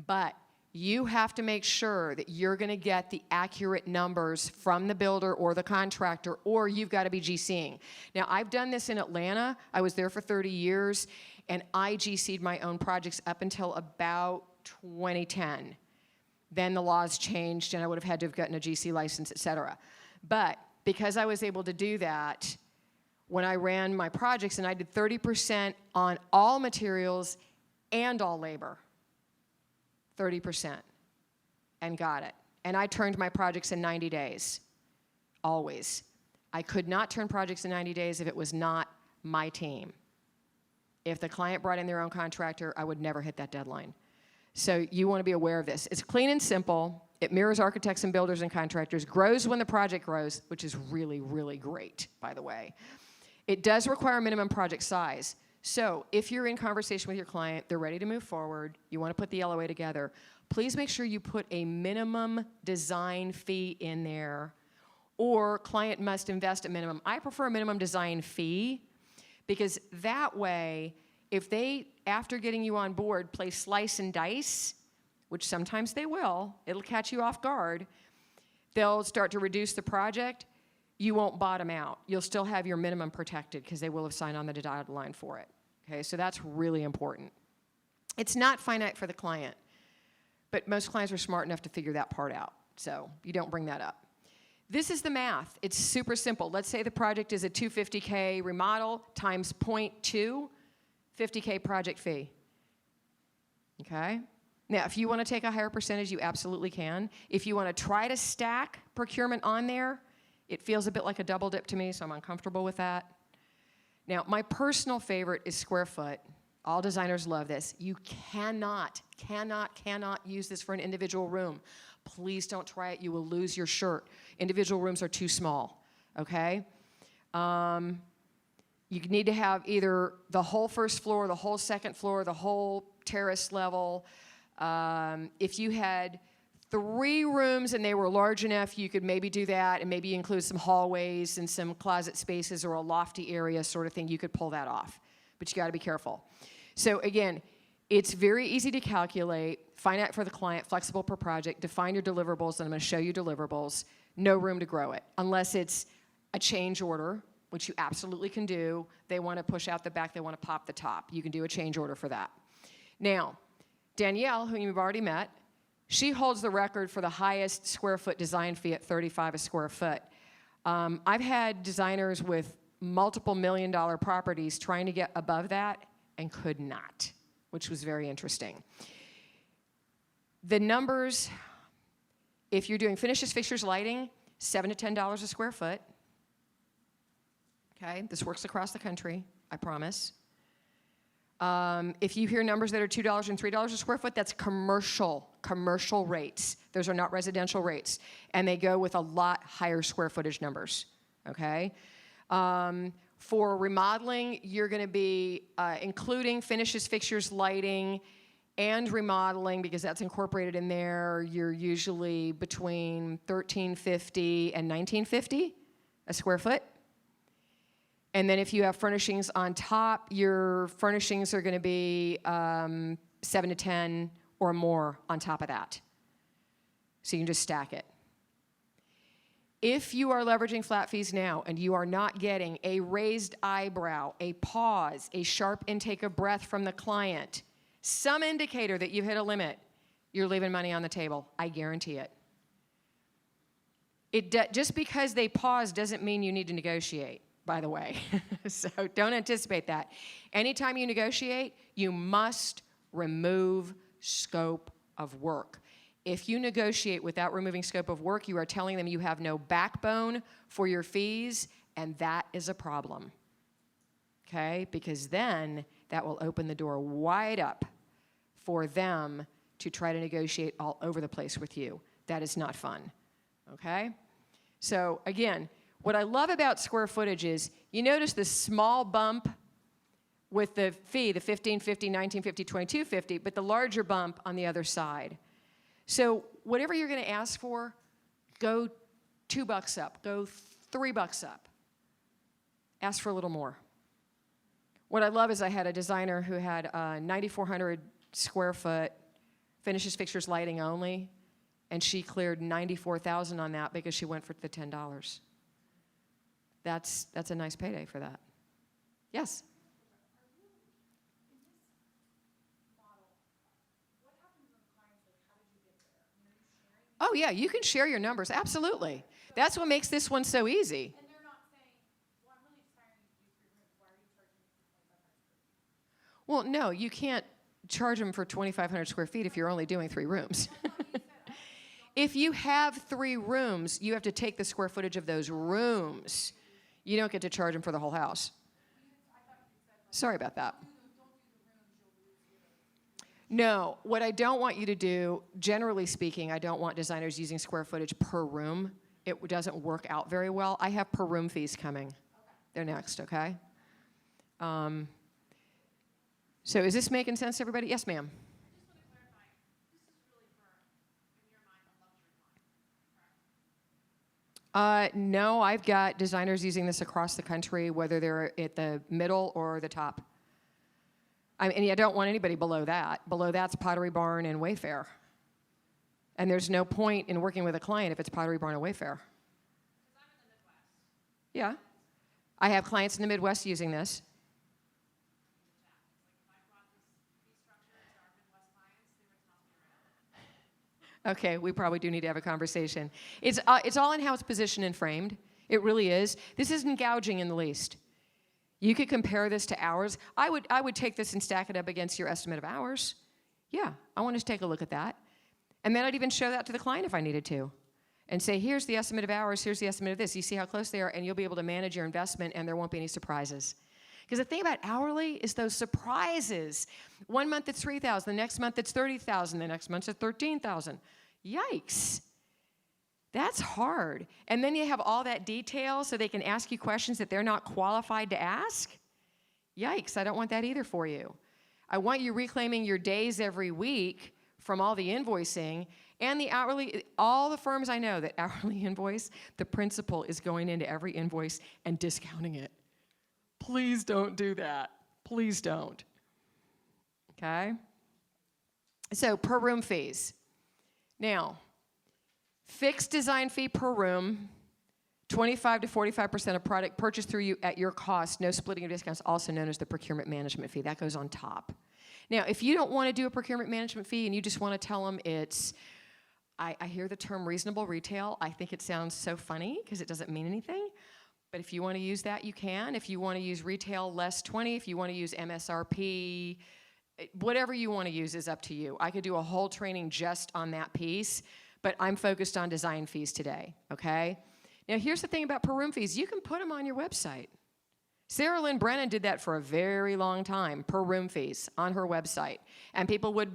But you have to make sure that you're going to get the accurate numbers from the builder or the contractor, or you've got to be GCing. Now, I've done this in Atlanta. I was there for 30 years. and I GC'd my own projects up until about 2010. Then the laws changed, and I would have had to have gotten a GC license, et cetera. But because I was able to do that, when I ran my projects, and I did 30% on all materials and all labor, 30%, and got it. And I turned my projects in 90 days, always. I could not turn projects in 90 days if it was not my team. If the client brought in their own contractor, I would never hit that deadline. So you want to be aware of this. It's clean and simple. It mirrors architects and builders and contractors, grows when the project grows, which is really, really great, by the way. It does require minimum project size. So if you're in conversation with your client, they're ready to move forward, you want to put the LOA together, please make sure you put a minimum design fee in there, or client must invest a minimum. I prefer a minimum design fee, because that way, if they, after getting you on board, play slice and dice, which sometimes they will, it'll catch you off guard, they'll start to reduce the project, you won't bottom out. You'll still have your minimum protected because they will have signed on the dotted line for it. Okay, so that's really important. It's not finite for the client, but most clients are smart enough to figure that part out, so you don't bring that up. This is the math. It's super simple. Let's say the project is a $250K remodel times 0.2, 50K project fee. Okay? Now, if you want to take a higher percentage, you absolutely can. If you want to try to stack procurement on there, it feels a bit like a double dip to me, so I'm uncomfortable with that. Now, my personal favorite is square foot. All designers love this. You cannot use this for an individual room. Please don't try it. You will lose your shirt. Individual rooms are too small, okay? You need to have either the whole first floor, the whole second floor, the whole terrace level. If you had 3 rooms and they were large enough, you could maybe do that, and maybe include some hallways and some closet spaces or a lofty area sort of thing. You could pull that off, but you got to be careful. So again, it's very easy to calculate, find out for the client, flexible per project, define your deliverables, and I'm going to show you deliverables. No room to grow it, unless it's a change order, which you absolutely can do. They want to push out the back, they want to pop the top. You can do a change order for that. Now, Danielle, who you've already met, she holds the record for the highest square foot design fee at $35 a square foot. I've had designers with multiple $1-million properties trying to get above that and could not, which was very interesting. The numbers, if you're doing finishes, fixtures, lighting, $7 to $10 a square foot. Okay, this works across the country, I promise. If you hear numbers that are $2 and $3 a square foot, that's commercial rates. Those are not residential rates. And they go with a lot higher square footage numbers, okay? For remodeling, you're gonna be including finishes, fixtures, lighting, and remodeling, because that's incorporated in there. You're usually between $13.50 and $19.50 a square foot. And then if you have furnishings on top, your furnishings are going to be 7 to 10 or more on top of that. So you can just stack it. If you are leveraging flat fees now and you are not getting a raised eyebrow, a pause, a sharp intake of breath from the client, some indicator that you've hit a limit, you're leaving money on the table. I guarantee it. Just because they pause doesn't mean you need to negotiate, by the way. So don't anticipate that. Anytime you negotiate, you must remove scope of work. If you negotiate without removing scope of work, you are telling them you have no backbone for your fees, and that is a problem. Okay? Because then that will open the door wide up for them to try to negotiate all over the place with you. That is not fun. Okay? So again, what I love about square footage is you notice the small bump with the fee, the $15.50, $19.50, $22.50, but the larger bump on the other side. So whatever you're going to ask for, go $2 up, go $3 up. Ask for a little more. What I love is I had a designer who had 9,400 square foot finishes, fixtures, lighting only, and she cleared $94,000 on that because she went for the $10. That's a nice payday for that. Yes? Oh, yeah, you can share your numbers, absolutely. That's what makes this one so easy. And they're not saying, well, I'm really just hiring you to do 3 rooms. Why are you charging me for 2,500 square feet? Well, no, you can't charge them for 2,500 square feet if you're only doing 3 rooms. I thought you said, I don't If you have 3 rooms, you have to take the square footage of those rooms. You don't get to charge them for the whole house. Sorry about that. don't do the rooms, you'll lose your. No, what I don't want you to do, generally speaking, I don't want designers using square footage per room. It doesn't work out very well. I have per room fees coming. Okay. They're next, okay? So is this making sense to everybody? Yes, ma'am. I just want to clarify, this is really for, in your mind, a luxury client, correct? No, I've got designers using this across the country, whether they're at the middle or the top. And I don't want anybody below that. Below that's Pottery Barn and Wayfair. And there's no point in working with a client if it's Pottery Barn or Wayfair. Because I'm in the Midwest. Yeah. I have clients in the Midwest using this. Like, if I brought this fee structure to our Midwest clients, they would toss me right out. Okay, we probably do need to have a conversation. It's all in how it's positioned and framed. It really is. This isn't gouging in the least. You could compare this to hours. I would take this and stack it up against your estimate of hours. Yeah, I want to take a look at that. And then I'd even show that to the client if I needed to. And say, here's the estimate of hours, here's the estimate of this. You see how close they are, and you'll be able to manage your investment, and there won't be any surprises. Because the thing about hourly is those surprises. 1 month it's $3,000, the next month it's $30,000, the next month it's $13,000. Yikes. That's hard. And then you have all that detail so they can ask you questions that they're not qualified to ask. Yikes, I don't want that either for you. I want you reclaiming your days every week from all the invoicing and the hourly. All the firms I know that hourly invoice, the principal is going into every invoice and discounting it. Please don't do that. Please don't. Okay? So per room fees. Now, fixed design fee per room, 25 to 45% of product purchased through you at your cost, no splitting of discounts, also known as the procurement management fee. That goes on top. Now, if you don't want to do a procurement management fee and you just want to tell them it's, I hear the term reasonable retail. I think it sounds so funny because it doesn't mean anything. But if you want to use that, you can. If you want to use retail less 20, if you want to use MSRP, whatever you want to use is up to you. I could do a whole training just on that piece, but I'm focused on design fees today, okay? Now, here's the thing about per room fees. You can put them on your website. Sarah Lynn Brennan did that for a very long time, per room fees on her website. And people would,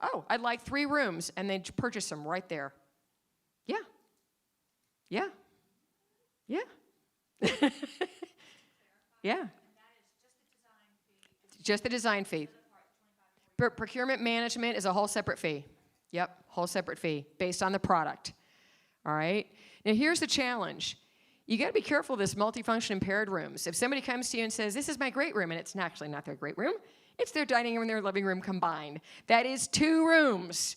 oh, I'd like 3 rooms, and they'd purchase them right there. Yeah. Yeah. Yeah. Yeah. Just the design fee. Procurement management is a whole separate fee. Yep, whole separate fee based on the product. All right? Now, here's the challenge. You got to be careful of this multifunction paired rooms. If somebody comes to you and says, this is my great room, and it's actually not their great room, it's their dining room and their living room combined. That is 2 rooms.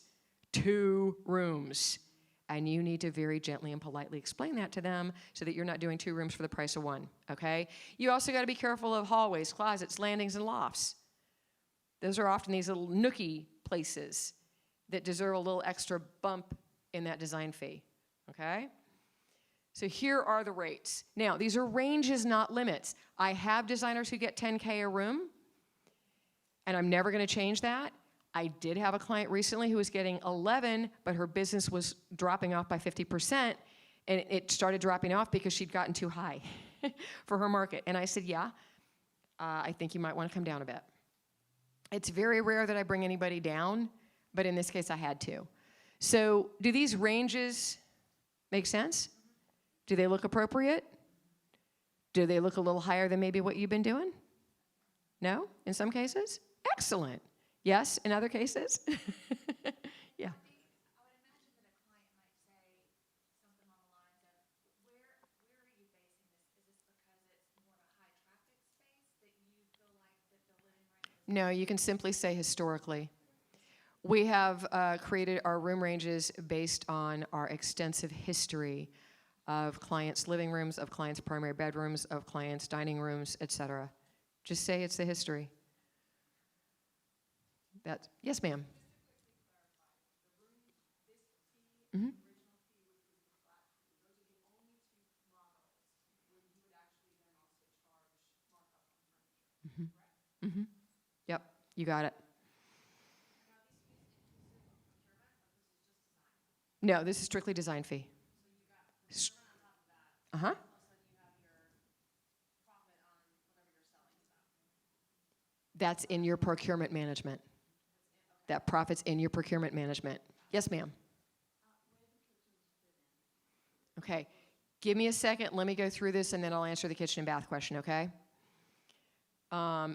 2 rooms. And you need to very gently and politely explain that to them so that you're not doing 2 rooms for the price of 1, okay? You also got to be careful of hallways, closets, landings, and lofts. Those are often these little nookie places that deserve a little extra bump in that design fee, okay? So here are the rates. Now, these are ranges, not limits. I have designers who get $10K a room, and I'm never going to change that. I did have a client recently who was getting 11, but her business was dropping off by 50%, and it started dropping off because she'd gotten too high for her market. And I said, yeah, I think you might want to come down a bit. It's very rare that I bring anybody down, but in this case, I had to. So do these ranges make sense? Do they look appropriate? Do they look a little higher than maybe what you've been doing? No? In some cases? Excellent. Yes, in other cases? Yeah. I would imagine that a client might say something on the lines of, where are you basing this? Is this because it's more of a high traffic space that you feel like that the living range is? No, you can simply say historically. We have created our room ranges based on our extensive history of clients' living rooms, of clients' primary bedrooms, of clients' dining rooms, etc. Just say it's the history. Yes, ma'am. Mhm. Mm-hmm. Yep, you got it. No, this is strictly design fee. S- Uh-huh. That's in your procurement management. That profit's in your procurement management. Yes, ma'am. Okay. Give me a second. Let me go through this, and then I'll answer the kitchen and bath question, okay?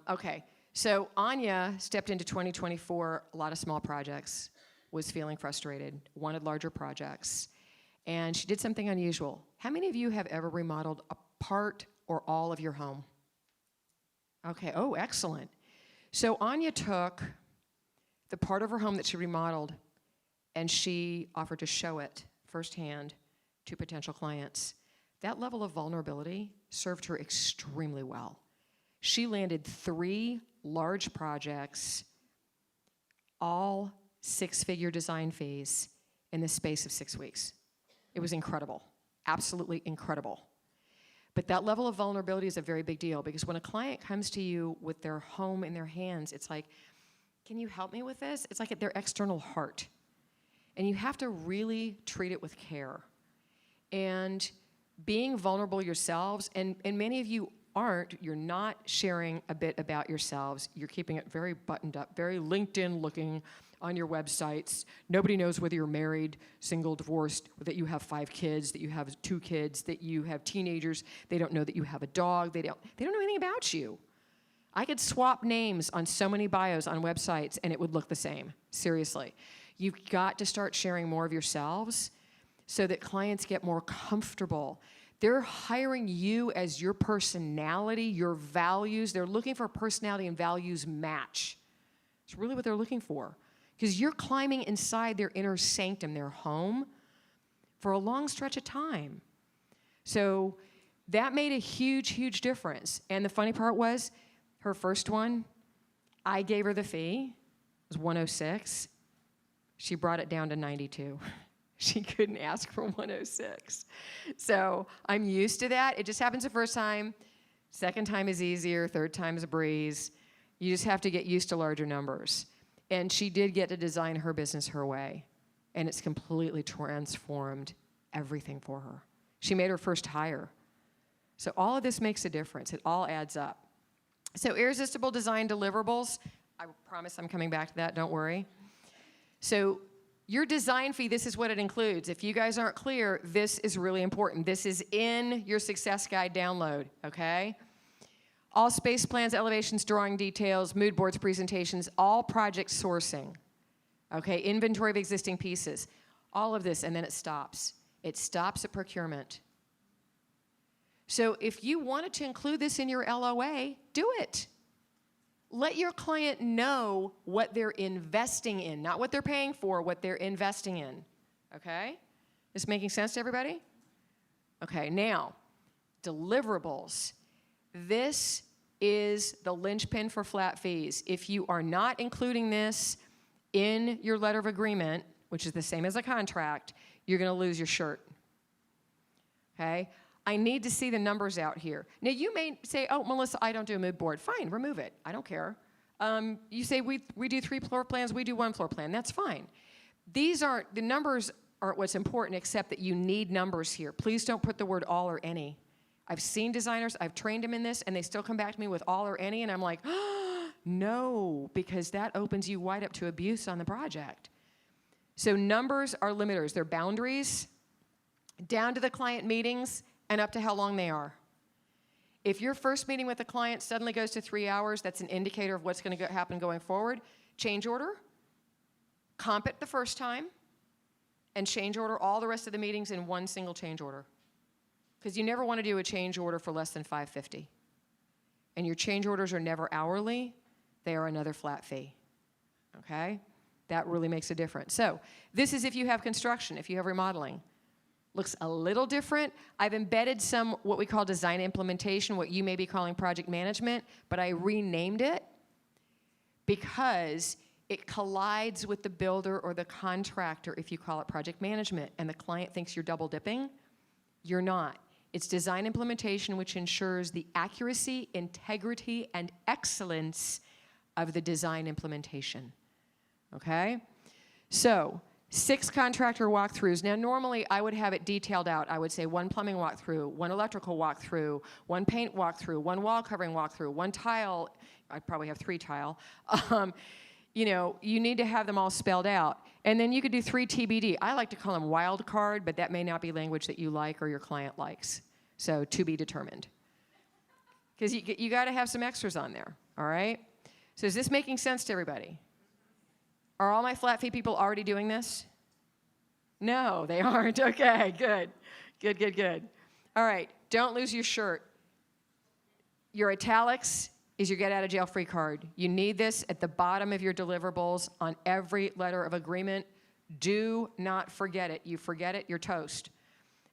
Okay. So Anya stepped into 2024, a lot of small projects, was feeling frustrated, wanted larger projects, and she did something unusual. How many of you have ever remodeled a part or all of your home? Okay. Oh, excellent. So Anya took the part of her home that she remodeled, and she offered to show it firsthand to potential clients. That level of vulnerability served her extremely well. She landed 3 large projects, all 6-figure design fees, in the space of 6 weeks. It was incredible, absolutely incredible. But that level of vulnerability is a very big deal, because when a client comes to you with their home in their hands, it's like, can you help me with this? It's like their external heart. And you have to really treat it with care. And being vulnerable yourselves, and many of you aren't, you're not sharing a bit about yourselves. You're keeping it very buttoned up, very LinkedIn looking on your websites. Nobody knows whether you're married, single, divorced, that you have 5 kids, that you have 2 kids, that you have teenagers. They don't know that you have a dog. They don't know anything about you. I could swap names on so many bios on websites and it would look the same, seriously. You've got to start sharing more of yourselves so that clients get more comfortable. They're hiring you as your personality, your values. They're looking for a personality and values match. It's really what they're looking for. Because you're climbing inside their inner sanctum, their home, for a long stretch of time. So that made a huge, huge difference. And the funny part was, her first one, I gave her the fee. It was $106. She brought it down to $92. She couldn't ask for $106. So I'm used to that. It just happens the first time. Second time is easier. Third time is a breeze. You just have to get used to larger numbers. And she did get to design her business her way. And it's completely transformed everything for her. She made her first hire. So all of this makes a difference. It all adds up. So irresistible design deliverables, I promise I'm coming back to that, don't worry. So your design fee, this is what it includes. If you guys aren't clear, this is really important. This is in your success guide download, okay? All space plans, elevations, drawing details, mood boards, presentations, all project sourcing, okay? Inventory of existing pieces, all of this, and then it stops. It stops at procurement. So if you wanted to include this in your LOA, do it. Let your client know what they're investing in, not what they're paying for, what they're investing in, okay? Is this making sense to everybody? Okay, now, deliverables. This is the linchpin for flat fees. If you are not including this in your letter of agreement, which is the same as a contract, you're gonna lose your shirt, okay? I need to see the numbers out here. Now, you may say, oh, Melissa, I don't do a mood board. Fine, remove it. I don't care. You say we do 3 floor plans, we do 1 floor plan. That's fine. The numbers aren't what's important, except that you need numbers here. Please don't put the word all or any. I've seen designers, I've trained them in this, and they still come back to me with all or any, and I'm like, oh, no, because that opens you wide up to abuse on the project. So numbers are limiters. They're boundaries, down to the client meetings, and up to how long they are. If your first meeting with a client suddenly goes to 3 hours, that's an indicator of what's going to happen going forward. Change order, comp it the first time, and change order all the rest of the meetings in one single change order. Because you never want to do a change order for less than $550. And your change orders are never hourly, they are another flat fee, okay? That really makes a difference. So this is if you have construction, if you have remodeling. Looks a little different. I've embedded some what we call design implementation, what you may be calling project management, but I renamed it because it collides with the builder or the contractor if you call it project management, and the client thinks you're double dipping, you're not. It's design implementation, which ensures the accuracy, integrity, and excellence of the design implementation. Okay? So, 6 contractor walkthroughs. Now, normally I would have it detailed out. I would say 1 plumbing walkthrough, 1 electrical walkthrough, 1 paint walkthrough, 1 wall covering walkthrough, 1 tile. I'd probably have 3 tile. You know, you need to have them all spelled out. And then you could do 3 TBD. I like to call them wild card, but that may not be language that you like or your client likes. So, to be determined. Because you got to have some extras on there, all right? So is this making sense to everybody? Are all my flat fee people already doing this? No, they aren't. Okay, good. Good, good, good. All right, don't lose your shirt. Your italics is your get out of jail free card. You need this at the bottom of your deliverables on every letter of agreement. Do not forget it. You forget it, you're toast.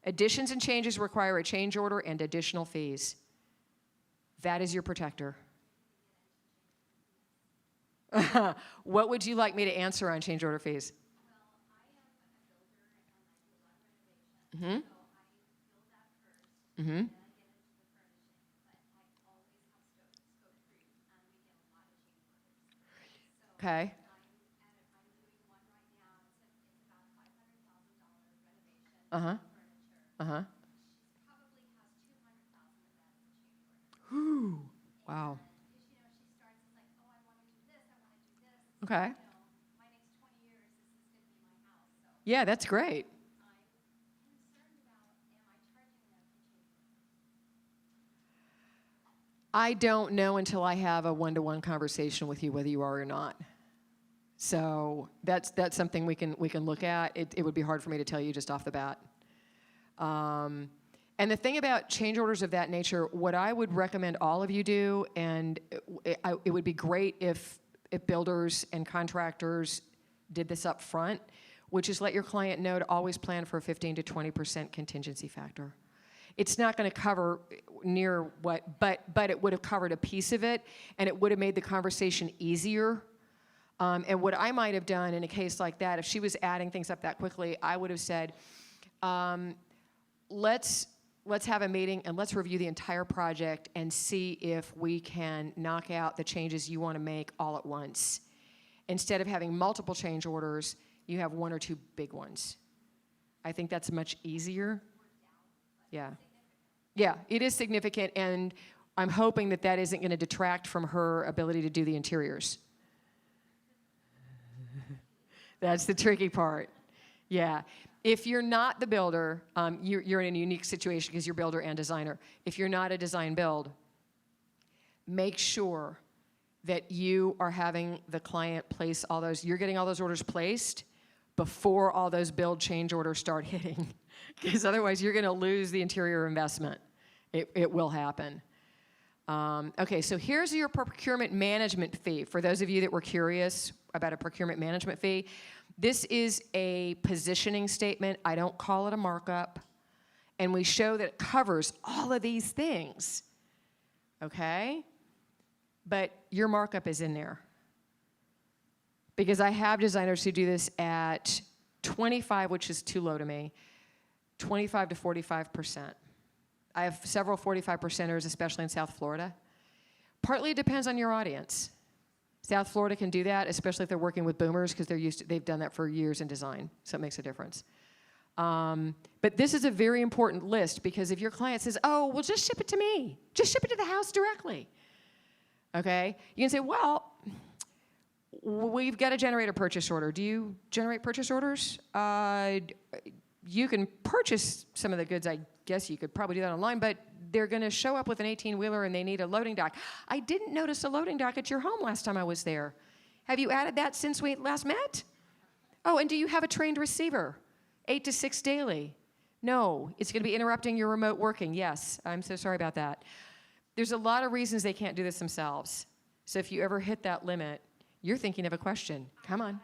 Additions and changes require a change order and additional fees. That is your protector. What would you like me to answer on change order fees? Well, I am a builder and I do a lot of renovation. So I build that first. Mm-hmm. And then I get into the furnishing. But I always have scope creep, and we get a lot of change orders. So Okay. I'm doing one right now. It's about a $500,000 renovation Uh-huh. furniture. Uh-huh. She probably has 200,000 of that as a change order. Whew. Wow. Because, she starts, it's like, oh, I want to do this, I want to do this. Okay. My next 20 years, this is going to be my house. So Yeah, that's great. I'm concerned about, am I charging them for change orders? I don't know until I have a one-to-one conversation with you whether you are or not. So that's something we can look at. It would be hard for me to tell you just off the bat. And the thing about change orders of that nature, what I would recommend all of you do, and it would be great if builders and contractors did this up front, which is let your client know to always plan for a 15 to 20% contingency factor. It's not going to cover near what, but it would have covered a piece of it, and it would have made the conversation easier. And what I might have done in a case like that, if she was adding things up that quickly, I would have said, let's have a meeting and let's review the entire project and see if we can knock out the changes you want to make all at once. Instead of having multiple change orders, you have 1 or 2 big ones. I think that's much easier. Yeah. Yeah, it is significant, and I'm hoping that that isn't going to detract from her ability to do the interiors. That's the tricky part. Yeah. If you're not the builder, you're in a unique situation because you're builder and designer. If you're not a design build, make sure that you are having the client place all those, you're getting all those orders placed before all those build change orders start hitting. Because otherwise you're going to lose the interior investment. It will happen. Okay, so here's your procurement management fee. For those of you that were curious about a procurement management fee, this is a positioning statement. I don't call it a markup. And we show that it covers all of these things. Okay? But your markup is in there. Because I have designers who do this at 25, which is too low to me, 25 to 45%. I have several 45%ers, especially in South Florida. Partly it depends on your audience. South Florida can do that, especially if they're working with boomers, because they've done that for years in design, so it makes a difference. But this is a very important list, because if your client says, oh, well, just ship it to me. Just ship it to the house directly. Okay? You can say, well, we've got to generate a purchase order. Do you generate purchase orders? You can purchase some of the goods. I guess you could probably do that online, but they're going to show up with an 18-wheeler and they need a loading dock. I didn't notice a loading dock at your home last time I was there. Have you added that since we last met? Oh, and do you have a trained receiver? 8 to 6 daily? No, it's going to be interrupting your remote working. Yes, I'm so sorry about that. There's a lot of reasons they can't do this themselves. So if you ever hit that limit, you're thinking of a question. Come on.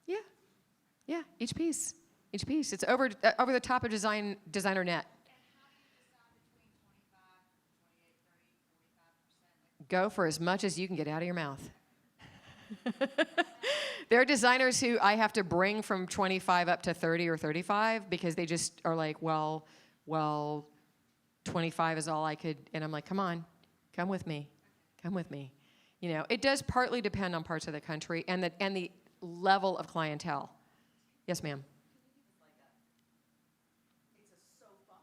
Yeah. Yeah, each piece. Each piece. It's over the top of designer net. Go for as much as you can get out of your mouth. There are designers who I have to bring from 25 up to 30 or 35 because they just are like, well, 25 is all I could, and I'm like, come on, come with me. You know, it does partly depend on parts of the country and the level of clientele. Yes, ma'am. It's a sofa,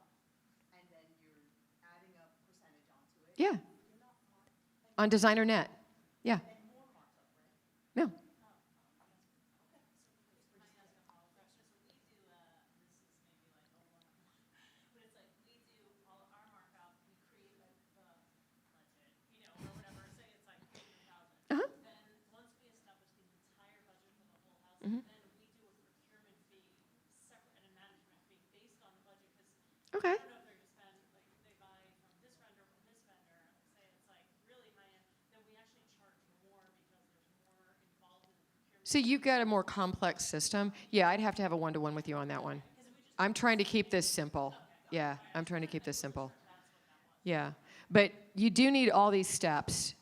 and then you're adding a percentage onto it. Yeah. On designer net. Yeah. And more markup, right? No. But it's like we do all our markup, we create like the budget, or whatever, say it's like 100,000. Uh-huh. Then once we establish the entire budget for the whole house, Mhm. then we do a procurement fee separate and a management fee based on the budget, because Okay. I don't know if they're gonna spend, like, if they buy from this vendor or this vendor, like say it's like really high end, then we actually charge more because there's more involved in the procurement. So you've got a more complex system. Yeah, I'd have to have a one-to-one with you on that one. I'm trying to keep this simple. Yeah, I'm trying to keep this simple. Yeah, but you do need all these steps,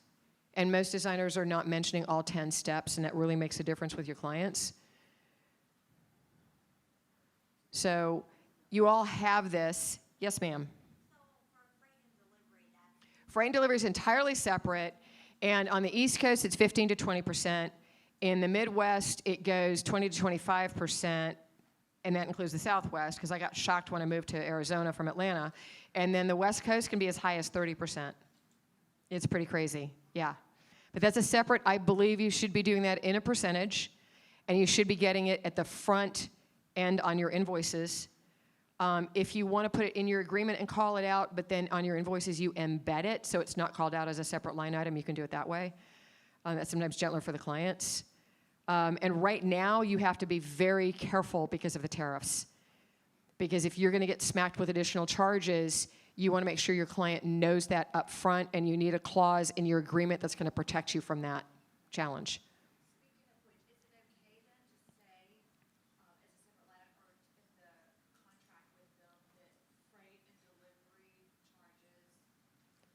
and most designers are not mentioning all 10 steps, and that really makes a difference with your clients. So you all have this. Yes, ma'am. Freight and delivery is entirely separate, and on the East Coast, it's 15 to 20%. In the Midwest, it goes 20 to 25%, and that includes the Southwest, because I got shocked when I moved to Arizona from Atlanta. And then the West Coast can be as high as 30%. It's pretty crazy, yeah. But that's a separate, I believe you should be doing that in a percentage, and you should be getting it at the front end on your invoices. If you want to put it in your agreement and call it out, but then on your invoices you embed it, so it's not called out as a separate line item, you can do it that way. That's sometimes gentler for the clients. And right now, you have to be very careful because of the tariffs. Because if you're going to get smacked with additional charges, you want to make sure your client knows that up front, and you need a clause in your agreement that's going to protect you from that challenge. Speaking of which, is it okay then to say, as a separate line item, or in the contract with them, that freight and delivery charges?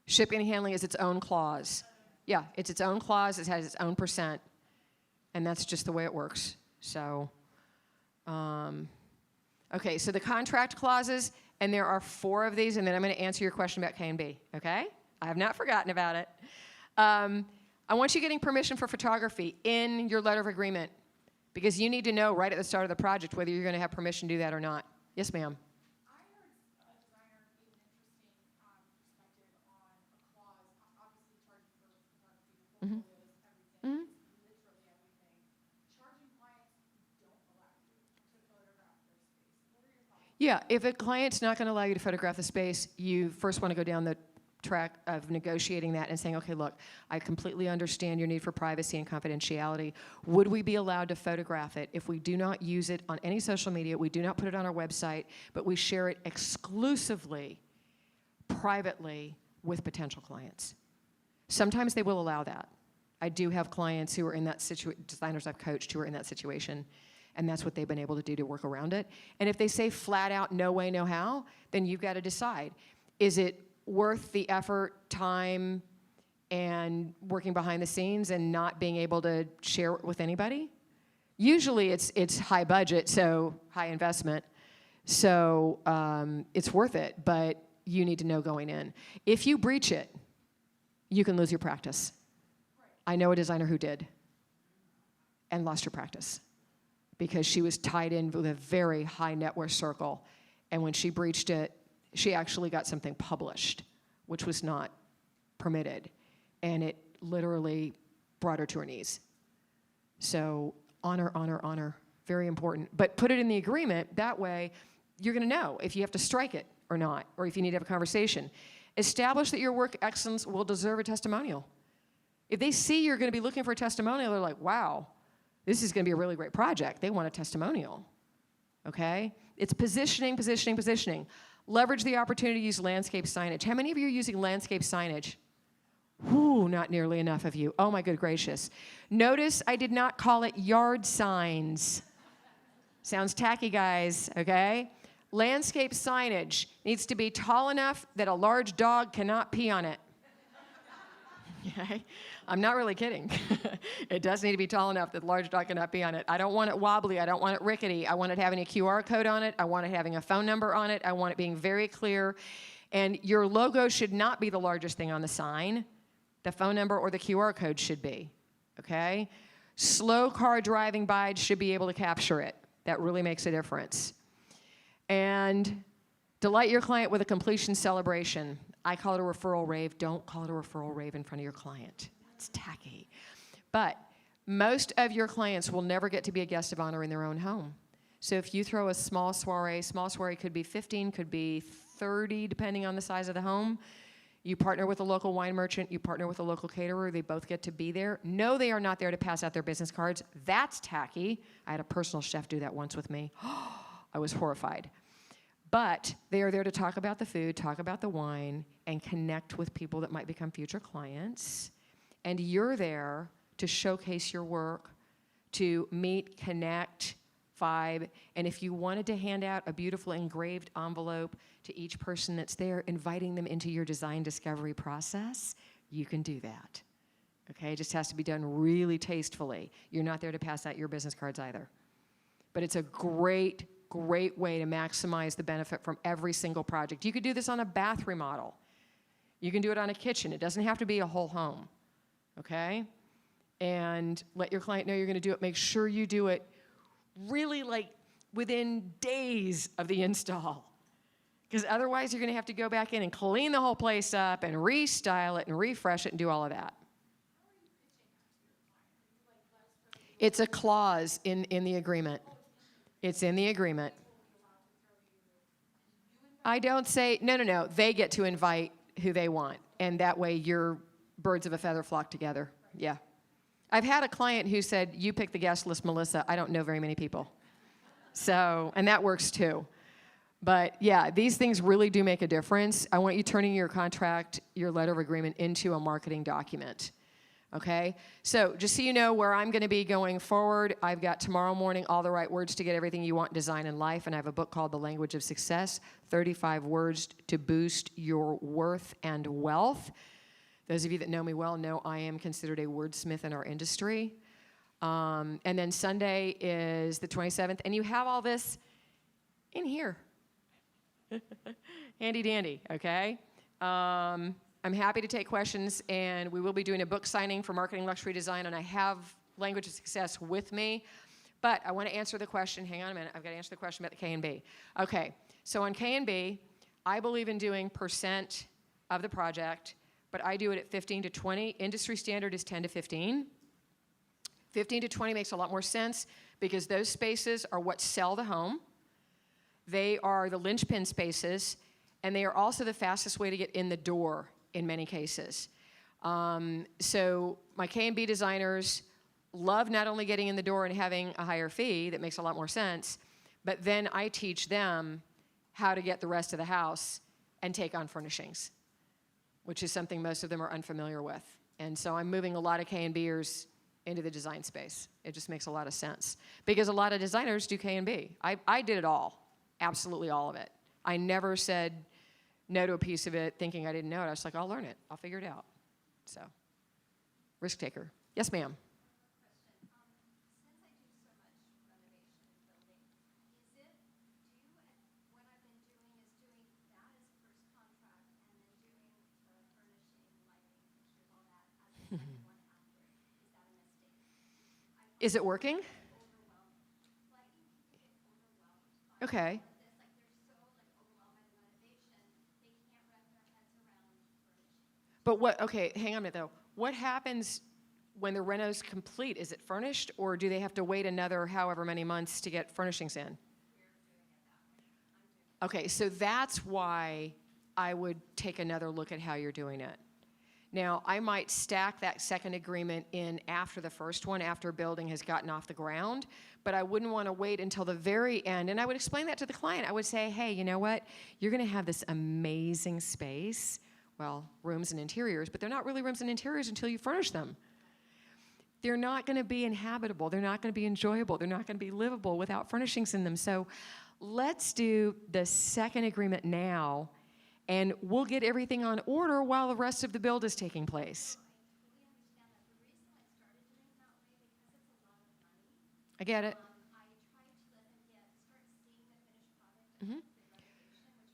Shipping and handling is its own clause. Yeah, it's its own clause. It has its own percent. And that's just the way it works. So, okay, so the contract clauses, and there are 4 of these, and then I'm going to answer your question about K&B, okay? I have not forgotten about it. I want you getting permission for photography in your letter of agreement, because you need to know right at the start of the project whether you're going to have permission to do that or not. Yes, ma'am. I heard a designer gave an interesting perspective on a clause, obviously charging for photography, portfolios, everything, literally everything. Charging clients who don't allow you to photograph their space. What are your thoughts? Yeah, if a client's not going to allow you to photograph the space, you first want to go down the track of negotiating that and saying, okay, look, I completely understand your need for privacy and confidentiality. Would we be allowed to photograph it if we do not use it on any social media, we do not put it on our website, but we share it exclusively, privately, with potential clients? Sometimes they will allow that. I do have clients who are in that situation, designers I've coached who are in that situation, and that's what they've been able to do to work around it. And if they say flat out, no way, no how, then you've got to decide, is it worth the effort, time, and working behind the scenes and not being able to share it with anybody? Usually it's high budget, so high investment, so it's worth it, but you need to know going in. If you breach it, you can lose your practice. I know a designer who did and lost her practice because she was tied in with a very high net worth circle, and when she breached it, she actually got something published, which was not permitted, and it literally brought her to her knees. So honor, honor, honor, very important. But put it in the agreement, that way you're gonna know if you have to strike it or not, or if you need to have a conversation. Establish that your work excellence will deserve a testimonial. If they see you're gonna be looking for a testimonial, they're like, wow, this is gonna be a really great project. They want a testimonial, okay? It's positioning, positioning, positioning. Leverage the opportunity to use landscape signage. How many of you are using landscape signage? Whew, not nearly enough of you. Oh my good gracious. Notice I did not call it yard signs. Sounds tacky, guys, okay? Landscape signage needs to be tall enough that a large dog cannot pee on it. Okay? I'm not really kidding. It does need to be tall enough that a large dog cannot pee on it. I don't want it wobbly. I don't want it rickety. I want it having a QR code on it. I want it having a phone number on it. I want it being very clear. And your logo should not be the largest thing on the sign. The phone number or the QR code should be, okay? Slow car driving by should be able to capture it. That really makes a difference. And delight your client with a completion celebration. I call it a referral rave. Don't call it a referral rave in front of your client. It's tacky. But most of your clients will never get to be a guest of honor in their own home. So if you throw a small soiree could be 15, could be 30, depending on the size of the home. You partner with a local wine merchant, you partner with a local caterer, they both get to be there. No, they are not there to pass out their business cards. That's tacky. I had a personal chef do that once with me. I was horrified. But they are there to talk about the food, talk about the wine, and connect with people that might become future clients. And you're there to showcase your work, to meet, connect, vibe. And if you wanted to hand out a beautiful engraved envelope to each person that's there, inviting them into your design discovery process, you can do that. Okay, it just has to be done really tastefully. You're not there to pass out your business cards either. But it's a great way to maximize the benefit from every single project. You could do this on a bath remodel. You can do it on a kitchen. It doesn't have to be a whole home, okay? And let your client know you're gonna do it. Make sure you do it really like within days of the install. Because otherwise you're gonna have to go back in and clean the whole place up and restyle it and refresh it and do all of that. It's a clause in the agreement. It's in the agreement. I don't say, no. They get to invite who they want. And that way your birds of a feather flock together. Yeah. I've had a client who said, you pick the guest list, Melissa. I don't know very many people. So, and that works too. But yeah, these things really do make a difference. I want you turning your contract, your letter of agreement into a marketing document. Okay? So just so you know where I'm going to be going forward, I've got tomorrow morning, All the Right Words to Get Everything You Want in Design and Life, and I have a book called The Language of Success, 35 Words to Boost Your Worth and Wealth. Those of you that know me well know I am considered a wordsmith in our industry. And then Sunday is the 27th, and you have all this in here. Handy dandy, okay? I'm happy to take questions, and we will be doing a book signing for Marketing Luxury Design, and I have Language of Success with me. But I want to answer the question. Hang on a minute. I've got to answer the question about the K&B. Okay, so on K&B, I believe in doing percent of the project, but I do it at 15 to 20. Industry standard is 10 to 15. 15 to 20 makes a lot more sense because those spaces are what sell the home. They are the linchpin spaces, and they are also the fastest way to get in the door in many cases. So my K&B designers love not only getting in the door and having a higher fee, that makes a lot more sense, but then I teach them how to get the rest of the house and take on furnishings, which is something most of them are unfamiliar with. And so I'm moving a lot of K&Bers into the design space. It just makes a lot of sense. Because a lot of designers do K&B. I did it all, absolutely all of it. I never said no to a piece of it thinking I didn't know it. I was like, I'll learn it. I'll figure it out. So, risk taker. Yes, ma'am. Since I do so much renovation and building, what I've been doing is doing that as first contract and then doing the furnishing, lighting, fixtures, all that as the second one after. Is that a mistake? Is it working? Overwhelmed. Lighting people get overwhelmed. Okay. But what, okay, hang on a minute though. What happens when the reno's complete? Is it furnished, or do they have to wait another however many months to get furnishings in? Okay, so that's why I would take another look at how you're doing it. Now, I might stack that second agreement in after the first one, after a building has gotten off the ground, but I wouldn't want to wait until the very end. And I would explain that to the client. I would say, hey, you know what? You're going to have this amazing space well, rooms and interiors, but they're not really rooms and interiors until you furnish them. They're not going to be inhabitable. They're not going to be enjoyable. They're not going to be livable without furnishings in them. So let's do the second agreement now, and we'll get everything on order while the rest of the build is taking place. I get it.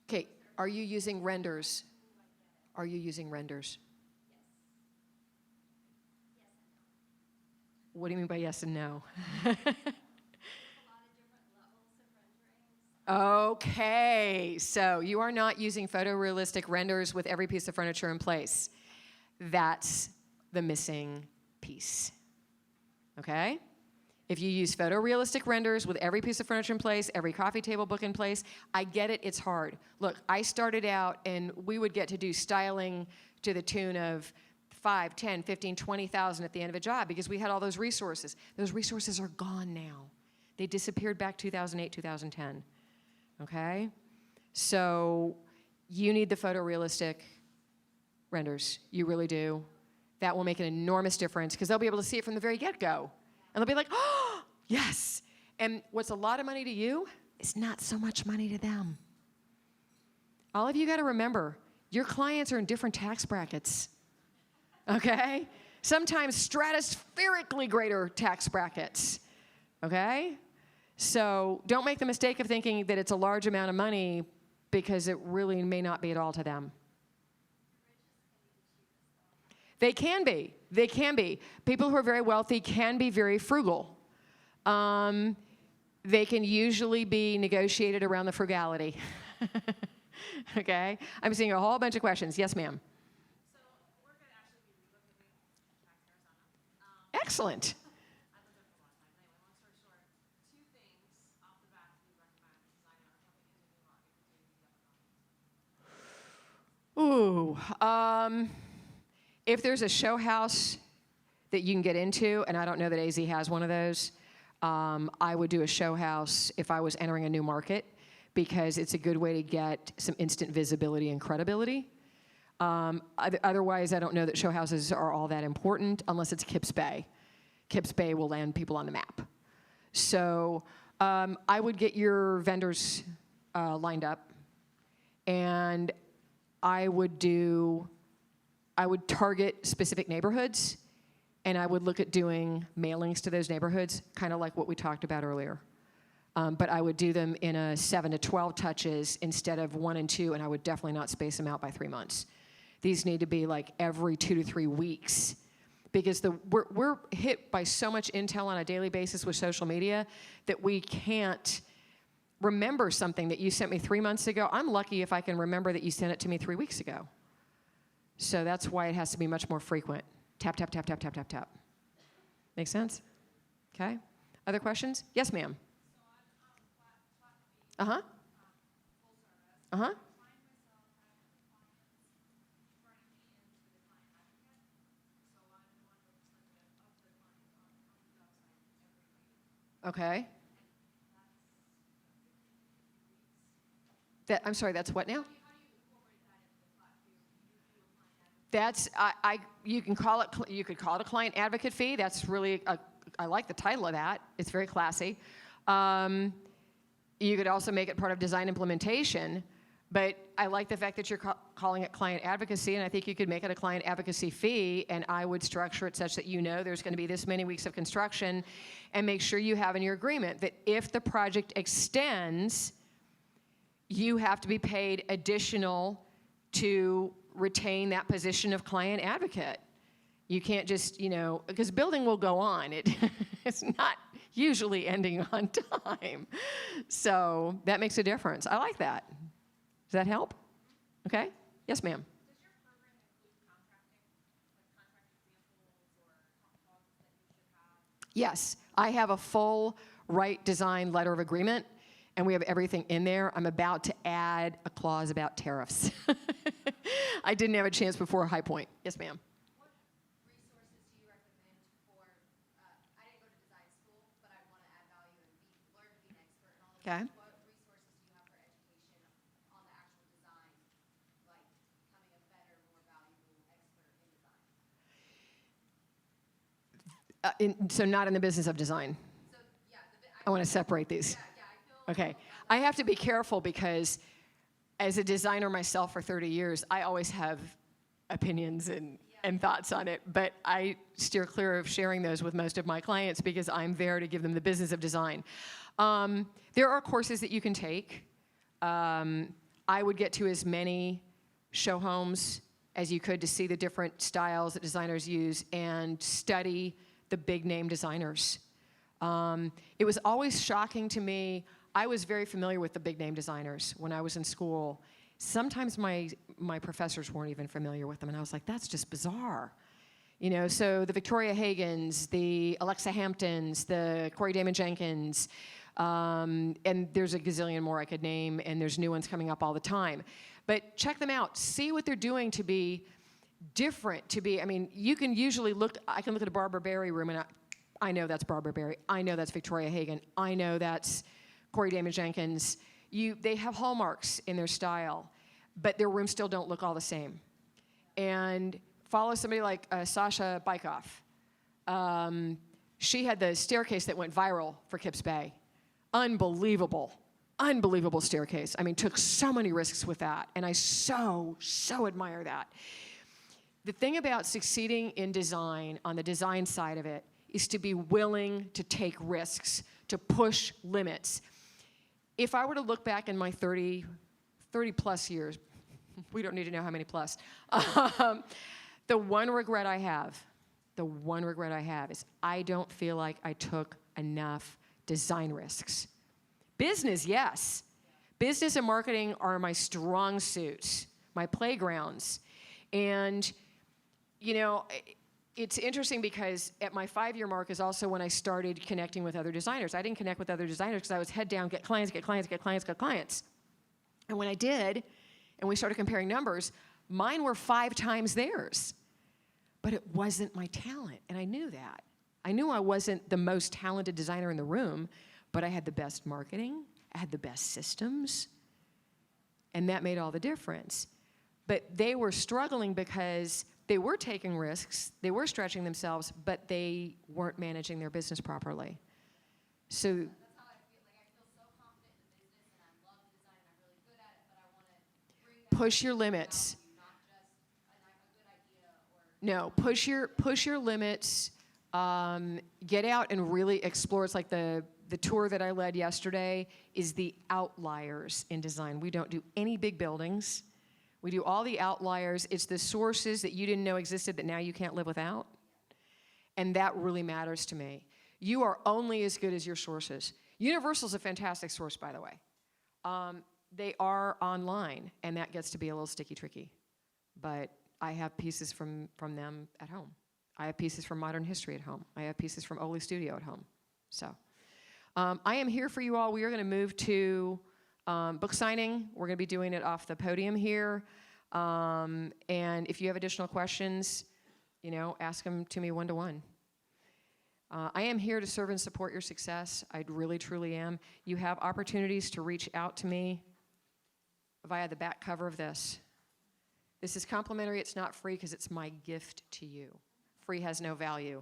Okay, are you using renders? Are you using renders? What do you mean by yes and no? Okay, so you are not using photorealistic renders with every piece of furniture in place. That's the missing piece. Okay? If you use photorealistic renders with every piece of furniture in place, every coffee table book in place, I get it, it's hard. Look, I started out and we would get to do styling to the tune of 5, 10, 15, 20,000 at the end of a job because we had all those resources. Those resources are gone now. They disappeared back 2008, 2010. Okay? So you need the photorealistic renders. You really do. That will make an enormous difference because they'll be able to see it from the very get-go. And they'll be like, oh, yes. And what's a lot of money to you is not so much money to them. All of you got to remember, your clients are in different tax brackets. Okay? Sometimes stratospherically greater tax brackets. Okay? So don't make the mistake of thinking that it's a large amount of money because it really may not be at all to them. They can be. They can be. People who are very wealthy can be very frugal. They can usually be negotiated around the frugality. Okay? I'm seeing a whole bunch of questions. Yes, ma'am. So we're going to actually be relocating to Arizona. Excellent. I lived there for a long time. Anyway, long story short, two things off the bat we recommend designer jumping into a new market to do the Ooh. If there's a show house that you can get into, and I don't know that AZ has one of those, I would do a show house if I was entering a new market because it's a good way to get some instant visibility and credibility. Otherwise, I don't know that show houses are all that important unless it's Kips Bay. Kips Bay will land people on the map. So I would get your vendors lined up, and I would target specific neighborhoods, and I would look at doing mailings to those neighborhoods, kind of like what we talked about earlier. But I would do them in a 7 to 12 touches instead of 1 and 2, and I would definitely not space them out by 3 months. These need to be like every 2 to 3 weeks because we're hit by so much intel on a daily basis with social media that we can't remember something that you sent me 3 months ago. I'm lucky if I can remember that you sent it to me 3 weeks ago. So that's why it has to be much more frequent. Tap, tap, tap, tap, tap, tap, tap. Make sense? Okay. Other questions? Yes, ma'am. Uh-huh. Uh-huh. Okay. I'm sorry, that's what now? That's you can call it a client advocate fee. That's really I like the title of that. It's very classy. You could also make it part of design implementation, but I like the fact that you're calling it client advocacy, and I think you could make it a client advocacy fee, and I would structure it such that you know there's going to be this many weeks of construction, and make sure you have in your agreement that if the project extends, you have to be paid additional to retain that position of client advocate. You can't just, because building will go on. It's not usually ending on time. So that makes a difference. I like that. Does that help? Okay? Yes, ma'am. Does your program include contracting, like contract examples or clauses that you should have? Yes, I have a full right design letter of agreement, and we have everything in there. I'm about to add a clause about tariffs. I didn't have a chance before High Point. Yes, ma'am. What resources do you recommend for, I didn't go to design school, but I want to add value and learn to be an expert in all of Okay. this. What resources do you have for education on the actual design, like becoming a better, more So not in the business of design. So, yeah, I want to separate these. yeah, I feel. Okay. I have to be careful because as a designer myself for 30 years, I always have opinions and thoughts on it, but I steer clear of sharing those with most of my clients because I'm there to give them the business of design. There are courses that you can take. I would get to as many show homes as you could to see the different styles that designers use and study the big name designers. It was always shocking to me. I was very familiar with the big name designers when I was in school. Sometimes my professors weren't even familiar with them, and I was like, that's just bizarre. You know, so the Victoria Hagans, the Alexa Hamptons, the Corey Damon Jenkins, and there's a gazillion more I could name, and there's new ones coming up all the time. But check them out. See what they're doing to be different, I mean, you can usually I can look at a Barbara Berry room, and I know that's Barbara Berry. I know that's Victoria Hagan. I know that's Corey Damon Jenkins. They have hallmarks in their style, but their rooms still don't look all the same. And follow somebody like Sasha Bykoff. She had the staircase that went viral for Kips Bay. Unbelievable staircase. I mean, took so many risks with that, and I so admire that. The thing about succeeding in design, on the design side of it, is to be willing to take risks, to push limits. If I were to look back in my 30 plus years, we don't need to know how many plus, the one regret I have is I don't feel like I took enough design risks. Business, yes. Business and marketing are my strong suits, my playgrounds. And, you know, it's interesting because at my 5-year mark is also when I started connecting with other designers. I didn't connect with other designers because I was head down, get clients. And when I did, and we started comparing numbers, mine were 5 times theirs. But it wasn't my talent, and I knew that. I knew I wasn't the most talented designer in the room, but I had the best marketing, I had the best systems, and that made all the difference. But they were struggling because they were taking risks, they were stretching themselves, but they weren't managing their business properly. So That's how I feel. Like, I feel so confident in the business, and I love the design, and I'm really good at it, but I want to bring that push your limits. value, not just a good idea or. No, push your limits. Get out and really explore. It's like the tour that I led yesterday is the outliers in design. We don't do any big buildings. We do all the outliers. It's the sources that you didn't know existed that now you can't live without. And that really matters to me. You are only as good as your sources. Universal's a fantastic source, by the way. They are online, and that gets to be a little sticky tricky. But I have pieces from them at home. I have pieces from Modern History at home. I have pieces from Oli Studio at home. So I am here for you all. We are going to move to book signing. We're going to be doing it off the podium here. And if you have additional questions, you know, ask them to me one-to-one. I am here to serve and support your success. I really, truly am. You have opportunities to reach out to me via the back cover of this. This is complimentary. It's not free because it's my gift to you. Free has no value.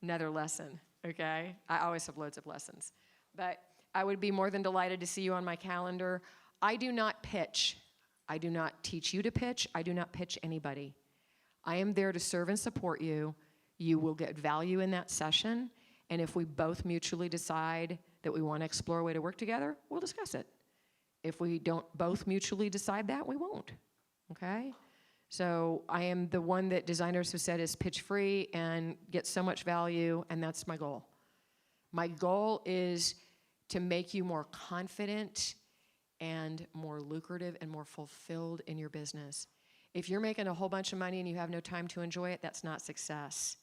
Another lesson, okay? I always have loads of lessons. But I would be more than delighted to see you on my calendar. I do not pitch. I do not teach you to pitch. I do not pitch anybody. I am there to serve and support you. You will get value in that session. And if we both mutually decide that we want to explore a way to work together, we'll discuss it. If we don't both mutually decide that, we won't, okay? So I am the one that designers have said is pitch free and get so much value, and that's my goal. My goal is to make you more confident and more lucrative and more fulfilled in your business. If you're making a whole bunch of money and you have no time to enjoy it, that's not success.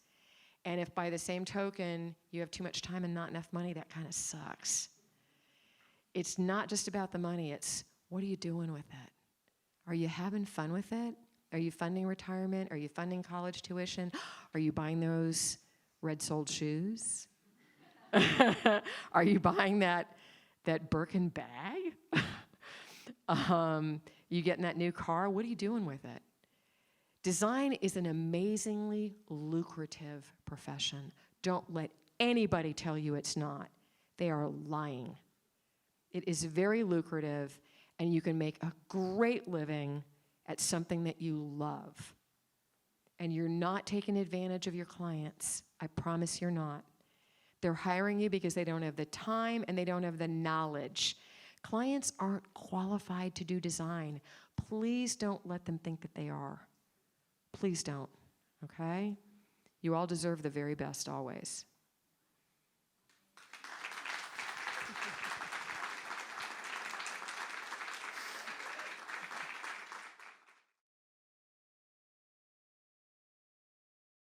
And if by the same token you have too much time and not enough money, that kind of sucks. It's not just about the money, it's what are you doing with it? Are you having fun with it? Are you funding retirement? Are you funding college tuition? Are you buying those red-soled shoes? Are you buying that Birkin bag? You getting that new car? What are you doing with it? Design is an amazingly lucrative profession. Don't let anybody tell you it's not. They are lying. It is very lucrative, and you can make a great living at something that you love. And you're not taking advantage of your clients. I promise you're not. They're hiring you because they don't have the time and they don't have the knowledge. Clients aren't qualified to do design. Please don't let them think that they are. Please don't, okay? You all deserve the very best always.